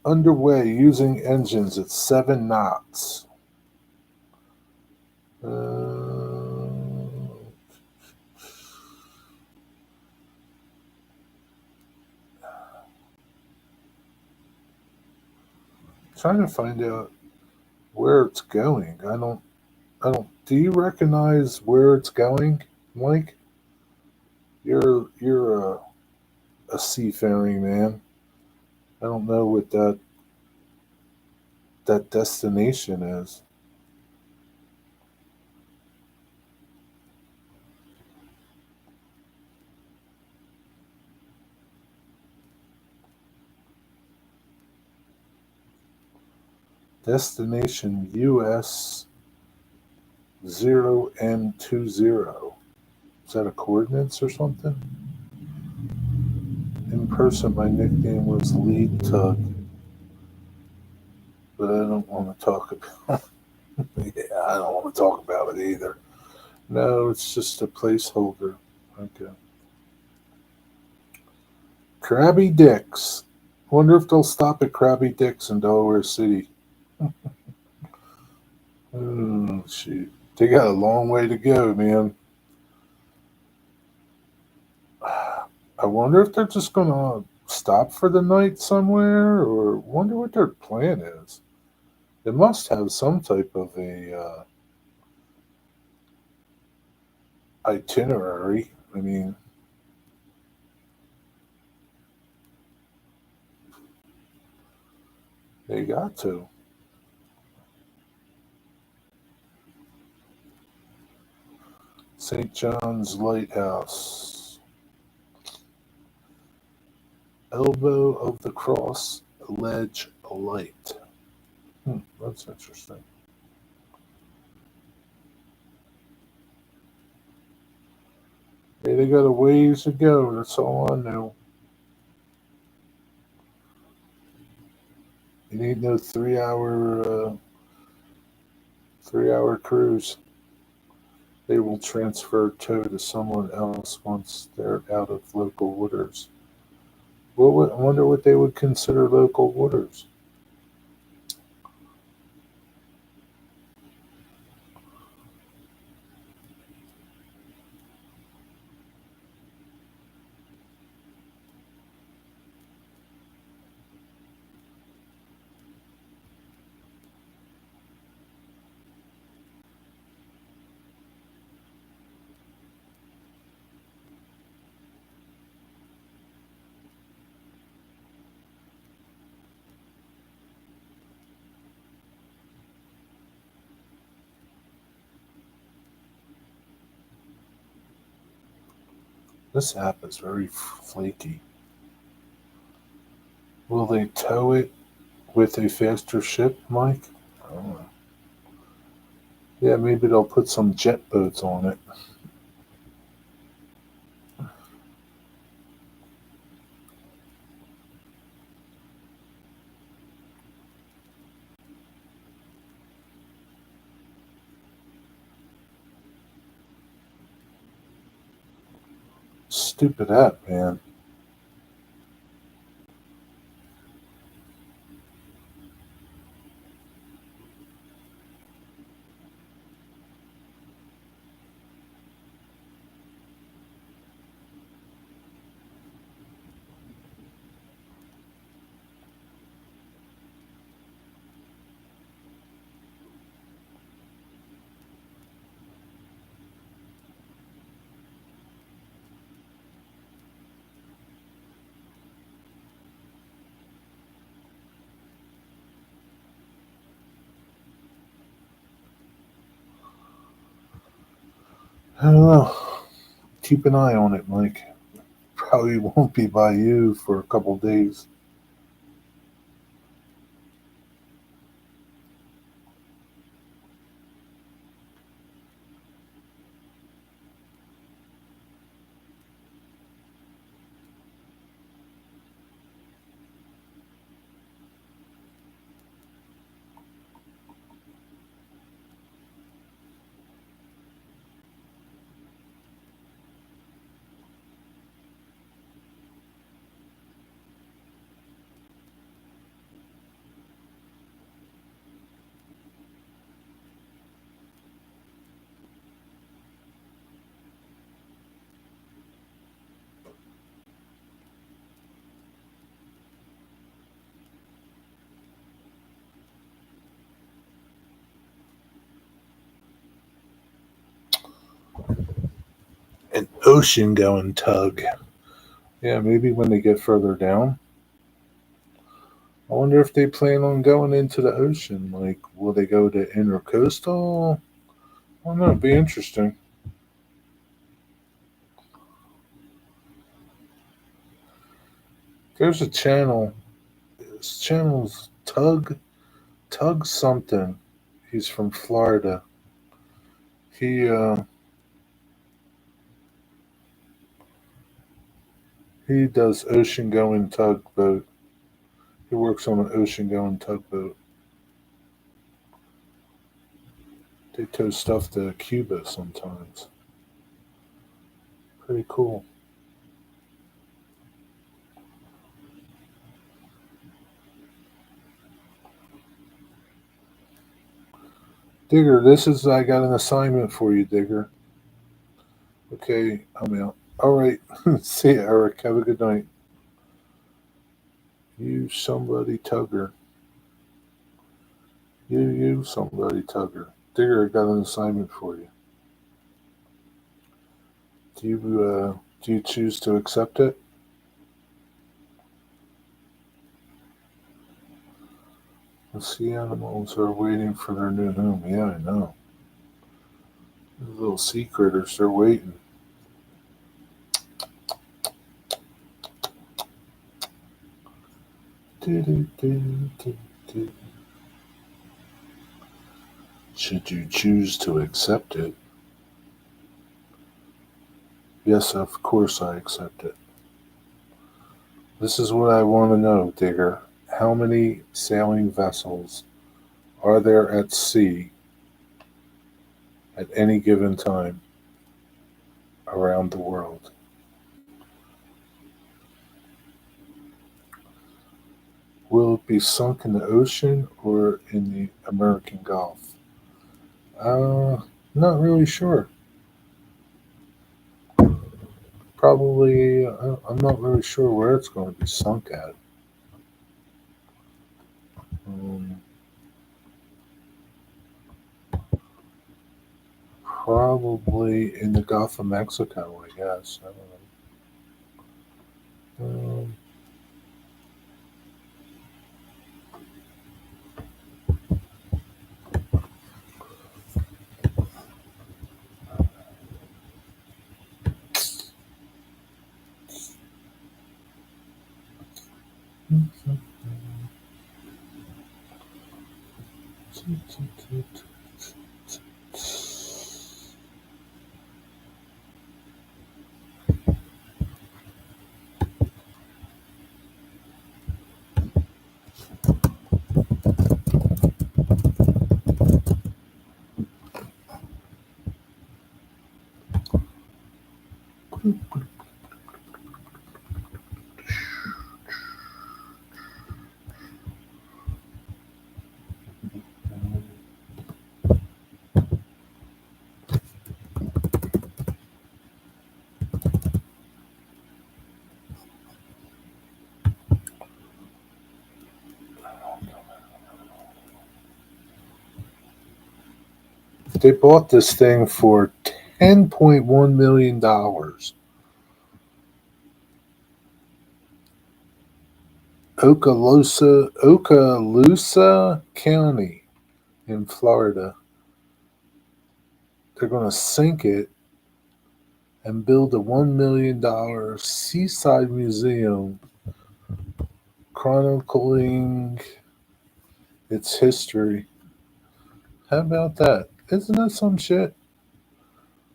A: Underway using engines at 7 knots. Trying to find out where it's going. I don't. Do you recognize where it's going, Mike? You're a seafaring man. I don't know what that destination is. Destination US 0M20. Is that a coordinates or something? In person, my nickname was Lead Tug, but I don't want to talk about. Yeah, I don't want to talk about it either. No, it's just a placeholder. Okay. Krabby Dicks. Wonder if they'll stop at Krabby Dicks in Delaware City. Oh, shoot. They got a long way to go, man. I wonder if they're just going to stop for the night somewhere, or wonder what their plan is. They must have some type of a itinerary. I mean, they got to. St. John's Lighthouse. Elbow of the Cross Ledge Light. That's interesting. Hey, they got a ways to go. That's all I know. You need no 3 hour cruise. They will transfer tow to someone else once they're out of local waters. I wonder what they would consider local waters. This app is very flaky. Will they tow it with a faster ship, Mike? I don't know. Yeah, maybe they'll put some jet boats on it. Stupid app, man. I don't know. Keep an eye on it, Mike. Probably won't be by you for a couple days. Ocean going tug. Yeah, maybe when they get further down. I wonder if they plan on going into the ocean. Like, will they go to intercoastal? I don't know. It'd be interesting. There's a channel. This channel's Tug something. He's from Florida. He uh, he does ocean going tugboat. He works on an ocean going tugboat. They tow stuff to Cuba sometimes. Pretty cool. Digger, I got an assignment for you, Digger. Okay, I'm out. All right. See you, Eric. Have a good night. You somebody tugger. You somebody tugger. Digger, I got an assignment for you. Do you choose to accept it? The sea animals are waiting for their new home. Yeah, I know. The little sea critters, they're waiting. Should you choose to accept it? Yes, of course I accept it. This is what I want to know, Digger. How many sailing vessels are there at sea at any given time around the world? Will it be sunk in the ocean or in the American Gulf? Not really sure. Probably, I'm not really sure where it's going to be sunk at. Um, Probably in the Gulf of Mexico, I guess. I don't know. They bought this thing for $10.1 million. Okaloosa County in Florida. They're going to sink it and build a $1 million seaside museum chronicling its history. How about that? Isn't that some shit?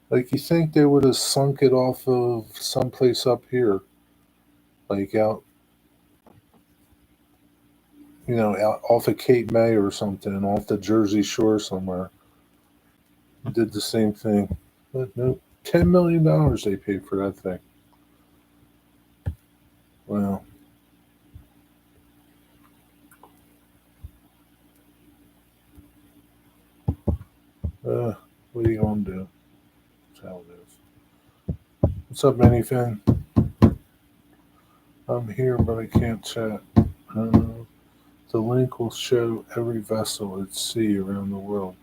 A: Like, you think they would have sunk it off of someplace up here, like out, out off of Cape May or something, off the Jersey Shore somewhere. Did the same thing. But nope. $10 million they paid for that thing. Well, what are you gonna do? That's how it is. What's up, Minifan? I'm here, but I can't chat. The link will show every vessel at sea around the world,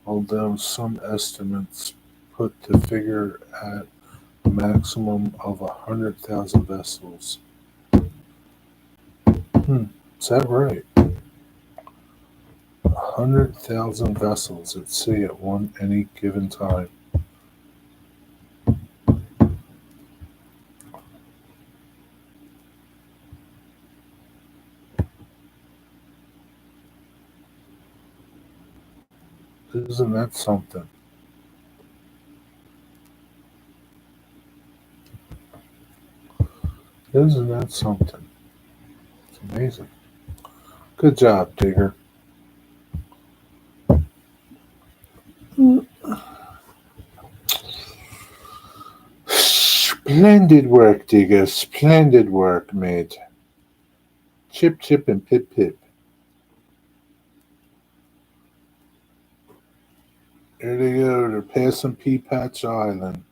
A: although some estimates put the figure at A maximum of 100,000 vessels. Is that right? 100,000 vessels at sea at any given time. Isn't that something? Isn't that something? It's amazing. Good job, Digger. Splendid work, Digger. Splendid work, mate. Chip, chip, and pip, pip. There they go. They're passing Pea Patch Island.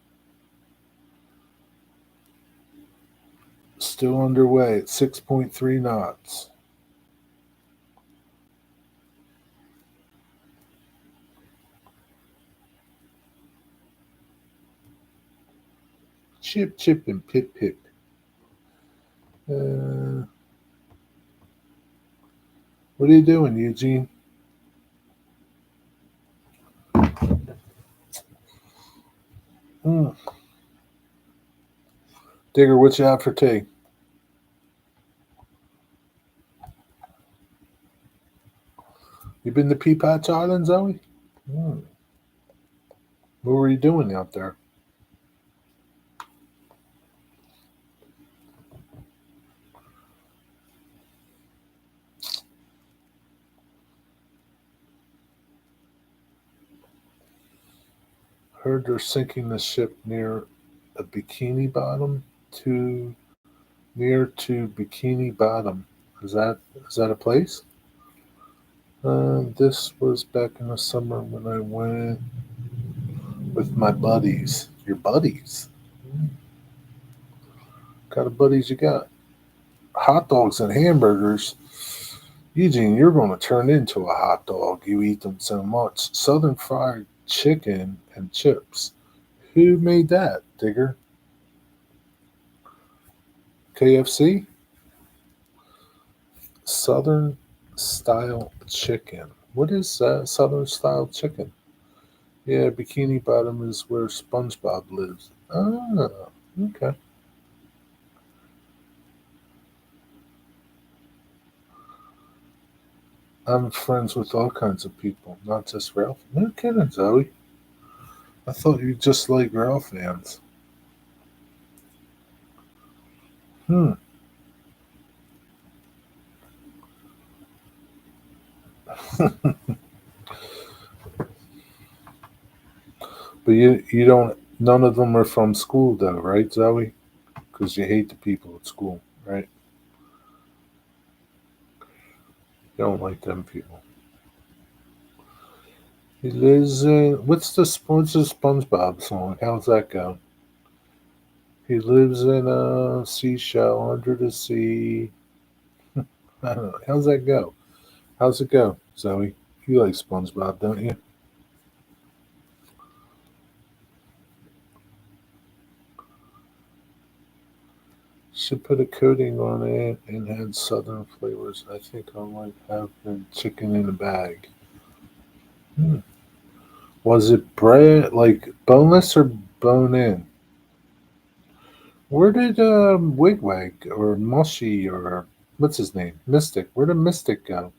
A: Still underway at 6.3 knots. Chip, chip, and pip, pip. What are you doing, Eugene? Digger, what you have for tea? You been to Pea Patch Island, Zoe? What were you doing out there? Heard they're sinking the ship near a Bikini Bottom to near to Bikini Bottom. Is that a place? This was back in the summer when I went with my buddies. Your buddies? What kind of buddies you got? Hot dogs and hamburgers. Eugene, you're going to turn into a hot dog. You eat them so much. Southern fried chicken and chips. Who made that, Digger? KFC? Southern style chicken. What is Southern style chicken? Yeah, Bikini Bottom is where SpongeBob lives. Ah, okay. I'm friends with all kinds of people, not just Ralph. No kidding, Zoe. I thought you just like Ralph fans. Hmm. But you don't. None of them are from school, though, right, Zoe? Because you hate the people at school, right? You don't like them people. He lives in. What's the SpongeBob song? How's that go? He lives in a seashell under the sea. I don't know. How's that go? How's it go, Zoe? You like SpongeBob, don't you? Should put a coating on it and add southern flavors. I think I might have been chicken in a bag. Hmm. Was it bread like boneless or bone in? Where did Wigwag or Mushy or what's his name? Mystic. Where did Mystic go?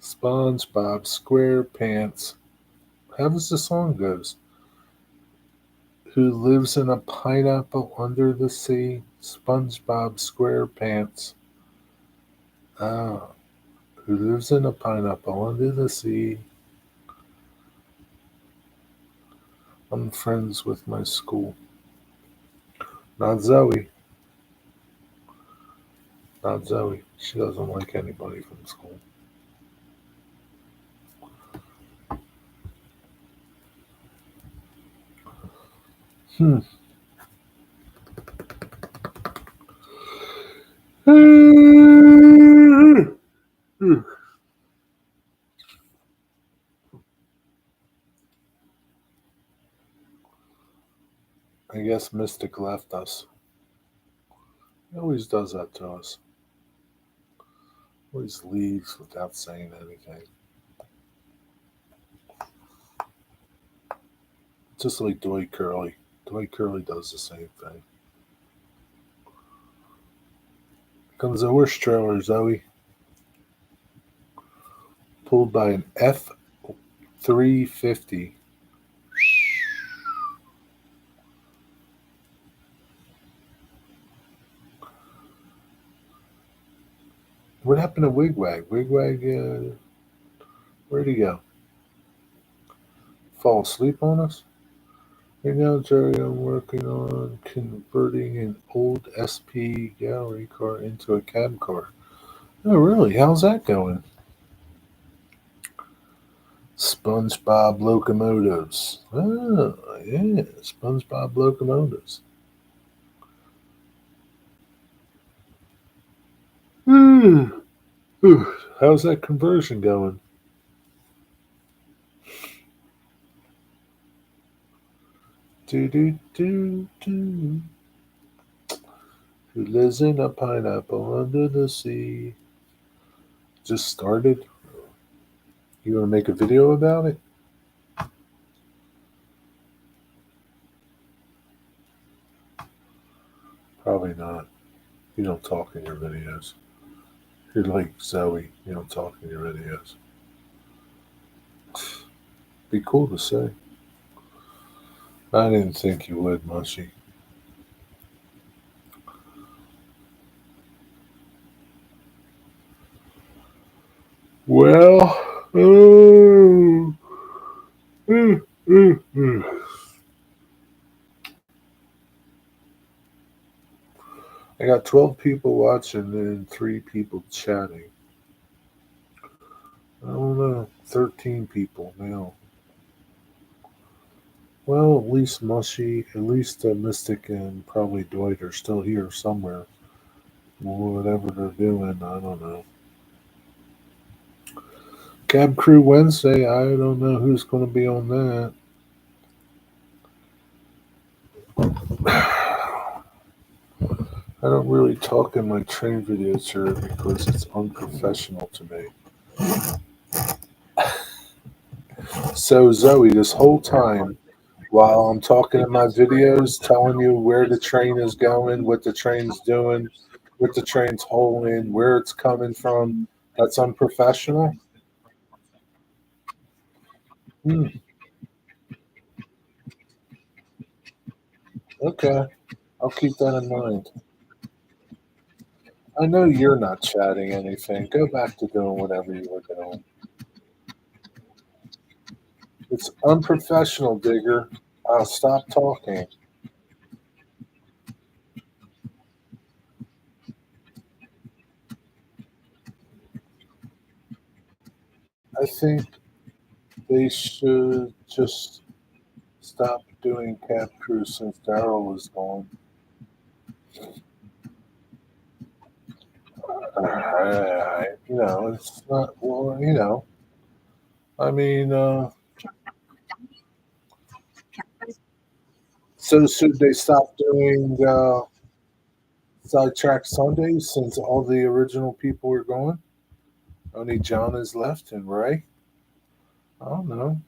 A: SpongeBob SquarePants. How does the song goes? Who lives in a pineapple under the sea? SpongeBob SquarePants. Ah, who lives in a pineapple under the sea? I'm friends with my school. Not Zoe. Not Zoe. She doesn't like anybody from school. Hmm. I guess Mystic left us. He always does that to us. Always leaves without saying anything. Just like Dwight Curley. Dwight Curley does the same thing. Comes the horse trailer, Zoe. Pulled by an F-350. What happened to Wigwag? Wigwag, where'd he go? Fall asleep on us? Right now, Jerry, I'm working on converting an old SP gallery car into a cab car. Oh, really? How's that going? SpongeBob locomotives. Oh, yeah, SpongeBob locomotives. How's that conversion going? Do do do do. Who lives in a pineapple under the sea? Just started. You want to make a video about it? Probably not. You don't talk in your videos. You're like Zoe. You don't talk in your videos. Be cool to say. I didn't think you would, Mushy. Well, I got 12 people watching and 3 people chatting. I don't know, 13 people now. Well, at least Mushy, at least Mystic and probably Dwight are still here somewhere. Whatever they're doing, I don't know. Cab Crew Wednesday, I don't know who's going to be on that. I don't really talk in my train videos here because it's unprofessional to me. So, Zoe, this whole time, while I'm talking in my videos, telling you where the train is going, what the train's doing, what the train's holding, where it's coming from, that's unprofessional? Hmm, okay, I'll keep that in mind. I know you're not chatting anything. Go back to doing whatever you were doing. It's unprofessional, Digger. I'll stop talking. I think they should just stop doing Camp Crew since Daryl is gone. It's not, well, I mean, so should they stop doing Sidetrack Sundays since all the original people are gone? Only John is left and Ray? I don't know.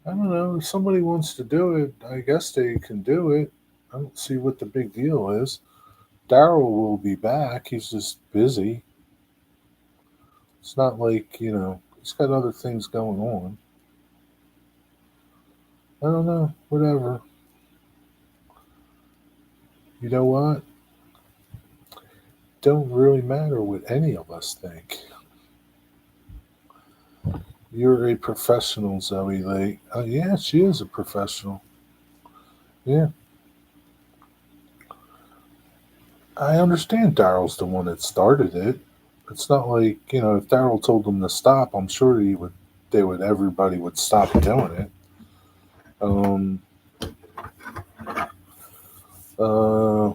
A: I don't know. If somebody wants to do it, I guess they can do it. I don't see what the big deal is. Daryl will be back. He's just busy. It's not like, he's got other things going on. I don't know. Whatever. You know what? Don't really matter what any of us think. You're a professional, Zoe Lake. Yeah, she is a professional. Yeah. I understand Daryl's the one that started it. It's not like, if Daryl told them to stop, I'm sure everybody would stop doing it. Um, uh,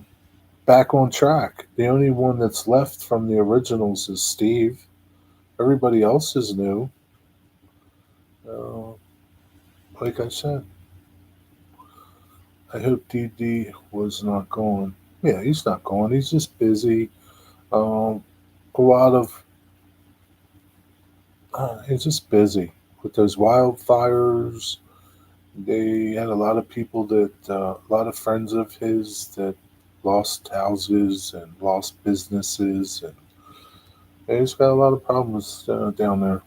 A: Back on track. The only one that's left from the originals is Steve. Everybody else is new. Uh, like I said, I hope DD was not gone. Yeah, he's not gone. He's just busy. Um, a lot of he's just busy with those wildfires. They had a lot of people that a lot of friends of his that lost houses and lost businesses, and they just got a lot of problems down there.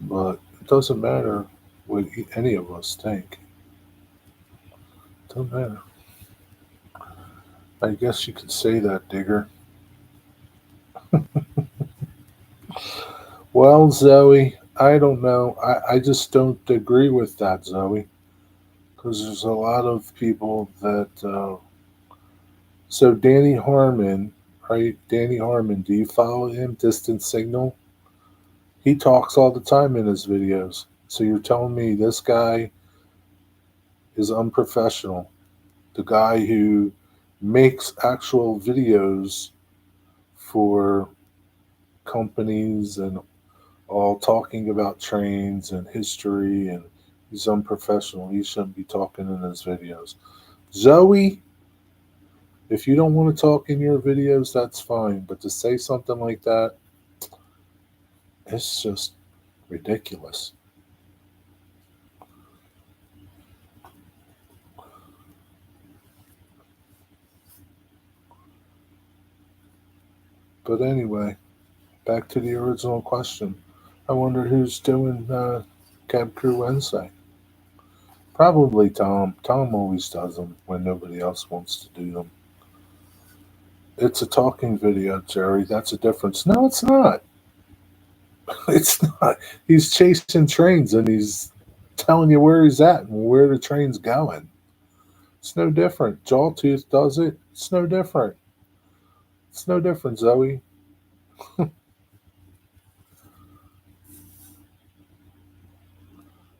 A: But it doesn't matter what any of us think. It doesn't matter. I guess you could say that, Digger. Well, Zoe, I don't know. I just don't agree with that, Zoe, because there's a lot of people that. So, Danny Harmon, right? Danny Harmon, do you follow him? Distant Signal? He talks all the time in his videos. So, you're telling me this guy is unprofessional? The guy who makes actual videos for companies and all talking about trains and history, and he's unprofessional. He shouldn't be talking in his videos. Zoe, if you don't want to talk in your videos, that's fine. But to say something like that, it's just ridiculous. But anyway, back to the original question. I wonder who's doing Cab Crew Wednesday. Probably Tom. Tom always does them when nobody else wants to do them. It's a talking video, Jerry. That's a difference. No, it's not. It's not. He's chasing trains and he's telling you where he's at and where the train's going. It's no different. Jawtooth does it. It's no different. It's no different, Zoe.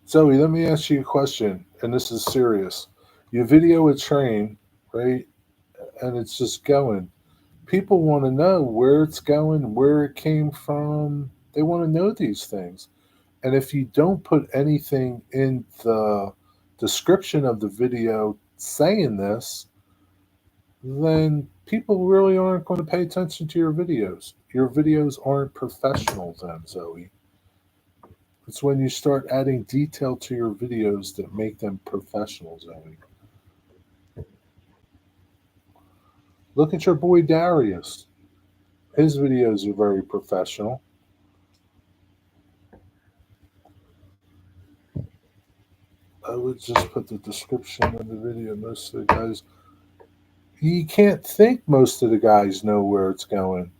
A: Zoe, let me ask you a question, and this is serious. You video a train, right? And it's just going. People want to know where it's going, where it came from. They want to know these things. And if you don't put anything in the description of the video saying this, then people really aren't going to pay attention to your videos. Your videos aren't professional, then, Zoe. It's when you start adding detail to your videos that make them professional, Zoe. Look at your boy Darius. His videos are very professional. I would just put the description of the video. Most of the guys, you can't think most of the guys know where it's going.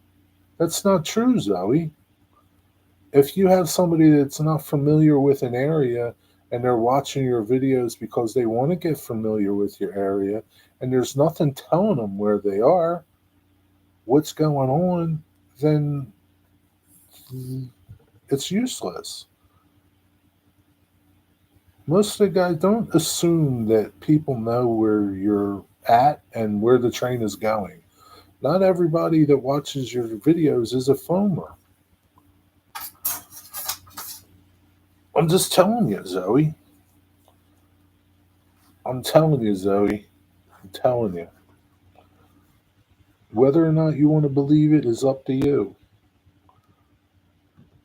A: That's not true, Zoe. If you have somebody that's not familiar with an area and they're watching your videos because they want to get familiar with your area and there's nothing telling them where they are, what's going on, then it's useless. Most of the guys don't assume that people know where you're at and where the train is going. Not everybody that watches your videos is a foamer. I'm just telling you, Zoe. I'm telling you, Zoe. I'm telling you. Whether or not you want to believe it is up to you.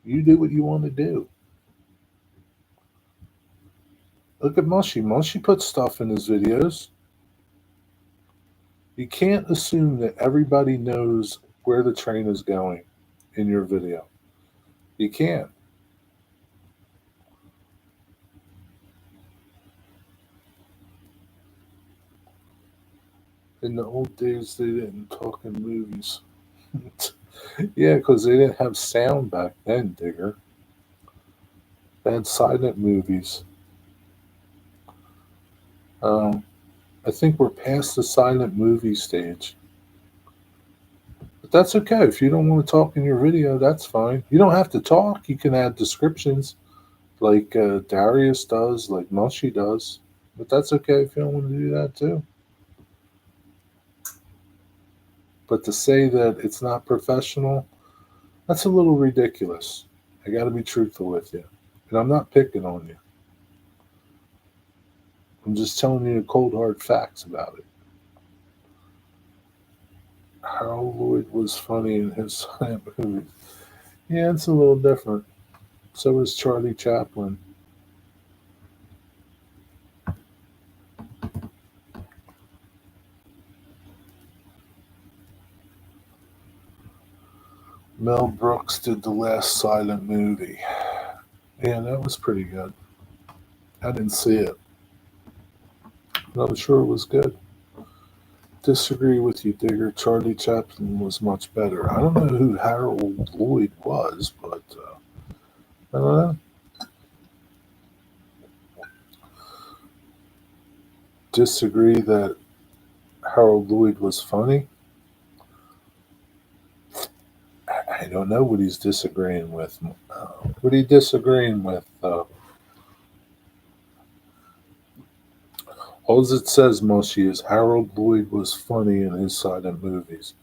A: You do what you want to do. Look at Mushy. Mushy puts stuff in his videos. You can't assume that everybody knows where the train is going in your video. You can't. In the old days, they didn't talk in movies. Yeah, because they didn't have sound back then, Digger. They had silent movies. Um, I think we're past the silent movie stage. But that's okay. If you don't want to talk in your video, that's fine. You don't have to talk. You can add descriptions like Darius does, like Mushy does. But that's okay if you don't want to do that too. But to say that it's not professional, that's a little ridiculous. I got to be truthful with you. And I'm not picking on you. I'm just telling you the cold hard facts about it. Harold Lloyd was funny in his silent movies. Yeah, it's a little different. So was Charlie Chaplin. Mel Brooks did the last silent movie. Yeah, that was pretty good. I didn't see it, but I'm sure it was good. Disagree with you, Digger. Charlie Chaplin was much better. I don't know who Harold Lloyd was, but I don't know. Disagree that Harold Lloyd was funny. I don't know what he's disagreeing with. What are you disagreeing with? All it says, Mushy, is Harold Lloyd was funny in his silent movies.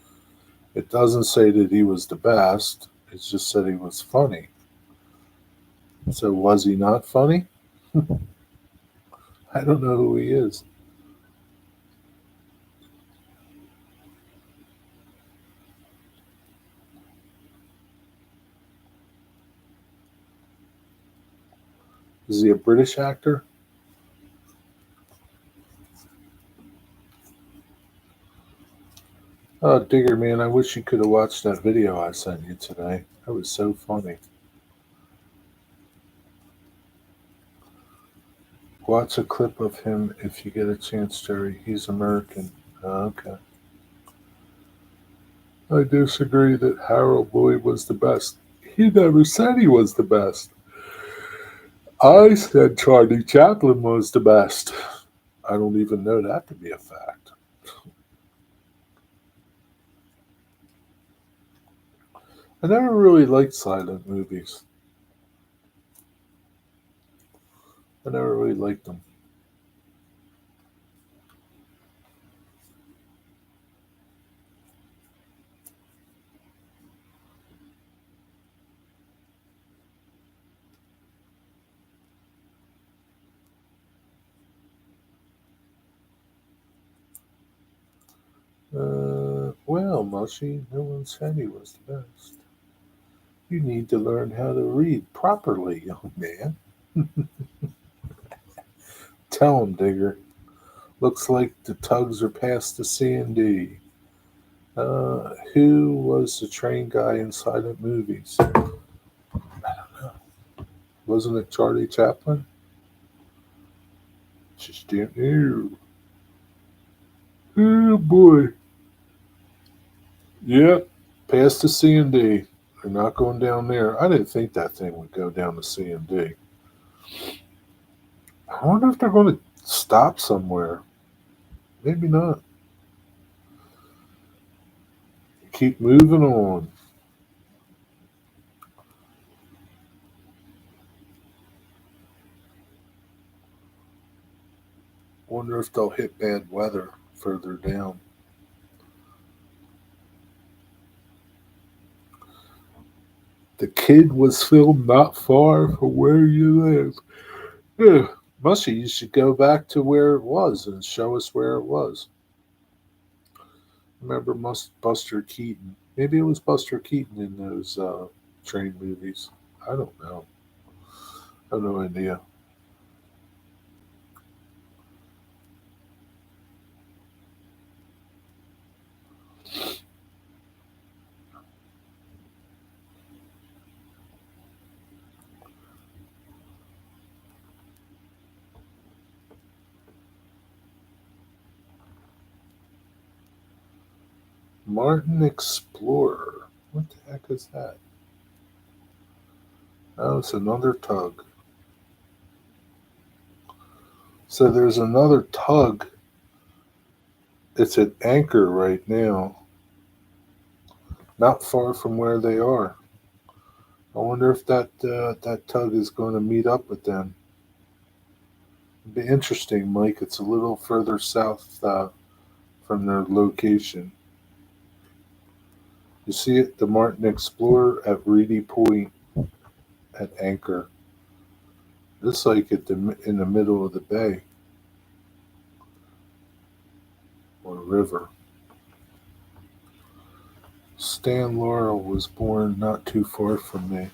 A: It doesn't say that he was the best. It just said he was funny. So was he not funny? I don't know who he is. Is he a British actor? Oh, Digger, man, I wish you could have watched that video I sent you today. That was so funny. Watch a clip of him if you get a chance, Jerry. He's American. Okay. I disagree that Harold Lloyd was the best. He never said he was the best. I said Charlie Chaplin was the best. I don't even know that to be a fact. I never really liked silent movies. I never really liked them. Well, Mushy, no one said he was the best. You need to learn how to read properly, young man. Tell him, Digger. Looks like the tugs are past the C&D. Who was the train guy in silent movies? Wasn't it Charlie Chaplin? Just didn't know. Oh boy. Yep. Past the C&D. They're not going down there. I didn't think that thing would go down the C&D. I wonder if they're going to stop somewhere. Maybe not. Keep moving on. Wonder if they'll hit bad weather further down. The kid was filmed not far from where you live. Yeah. Mushy, you should go back to where it was and show us where it was. Remember Buster Keaton? Maybe it was Buster Keaton in those train movies. I don't know. I have no idea. Martin Explorer. What the heck is that? Oh, it's another tug. So there's another tug. It's at anchor right now, not far from where they are. I wonder if that tug is going to meet up with them. It'd be interesting, Mike. It's a little further south from their location. You see it, the Martin Explorer at Reedy Point. at anchor. It's like in the middle of the bay or river. Stan Laurel was born not too far from me.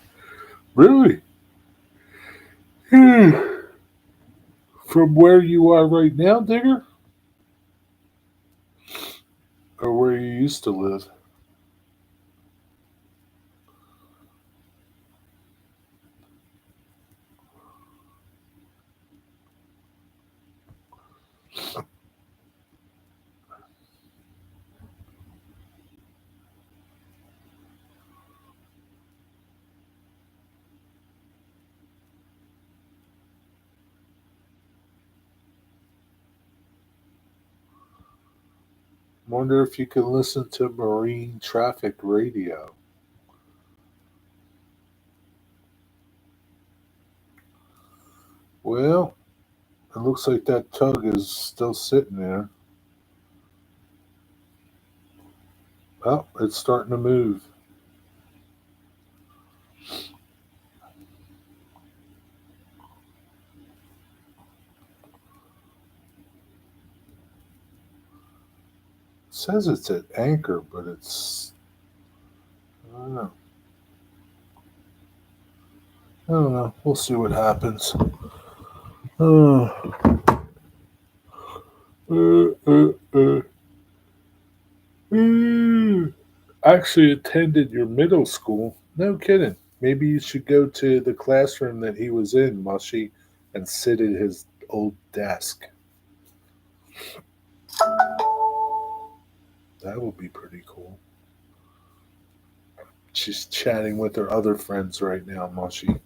A: Really? From where you are right now, Digger? Or where you used to live? Wonder if you can listen to marine traffic radio. Well, it looks like that tug is still sitting there. Oh, it's starting to move. It says it's at anchor, but I don't know. I don't know. We'll see what happens. Uh, uh, uh, uh. Actually attended your middle school. No kidding. Maybe you should go to the classroom that he was in, Mushy, and sit at his old desk. That would be pretty cool. She's chatting with her other friends right now, Mushy.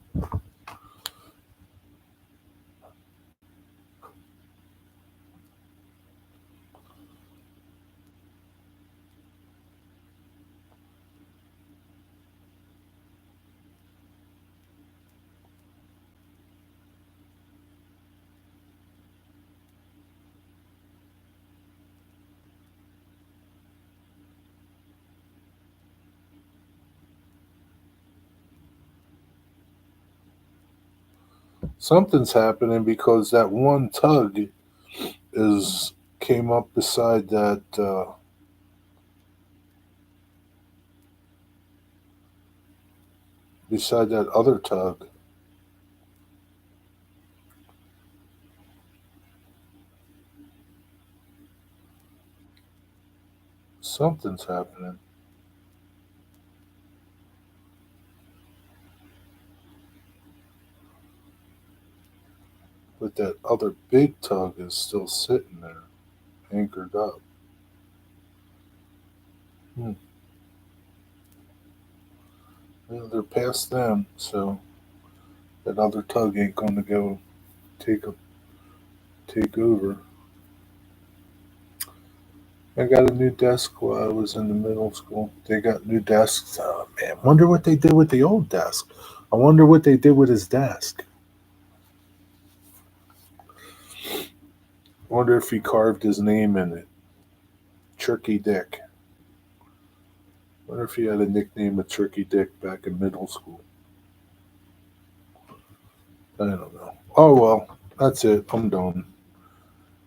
A: Something's happening because that one tug is came up beside that other tug. Something's happening. But that other big tug is still sitting there, anchored up. Hmm. Well, they're past them, so that other tug ain't going to go take a, take over. I got a new desk while I was in the middle school. They got new desks. Oh man, wonder what they did with the old desk. I wonder what they did with his desk. Wonder if he carved his name in it. Turkey Dick. Wonder if he had a nickname of Turkey Dick back in middle school. I don't know. Oh well, that's it. I'm done.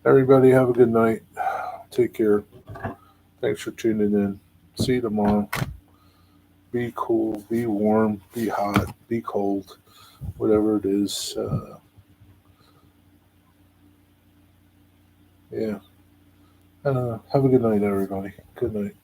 A: Everybody have a good night. Take care. Thanks for tuning in. See you tomorrow. Be cool, be warm, be hot, be cold, whatever it is. Yeah. I don't know. Have a good night, everybody. Good night.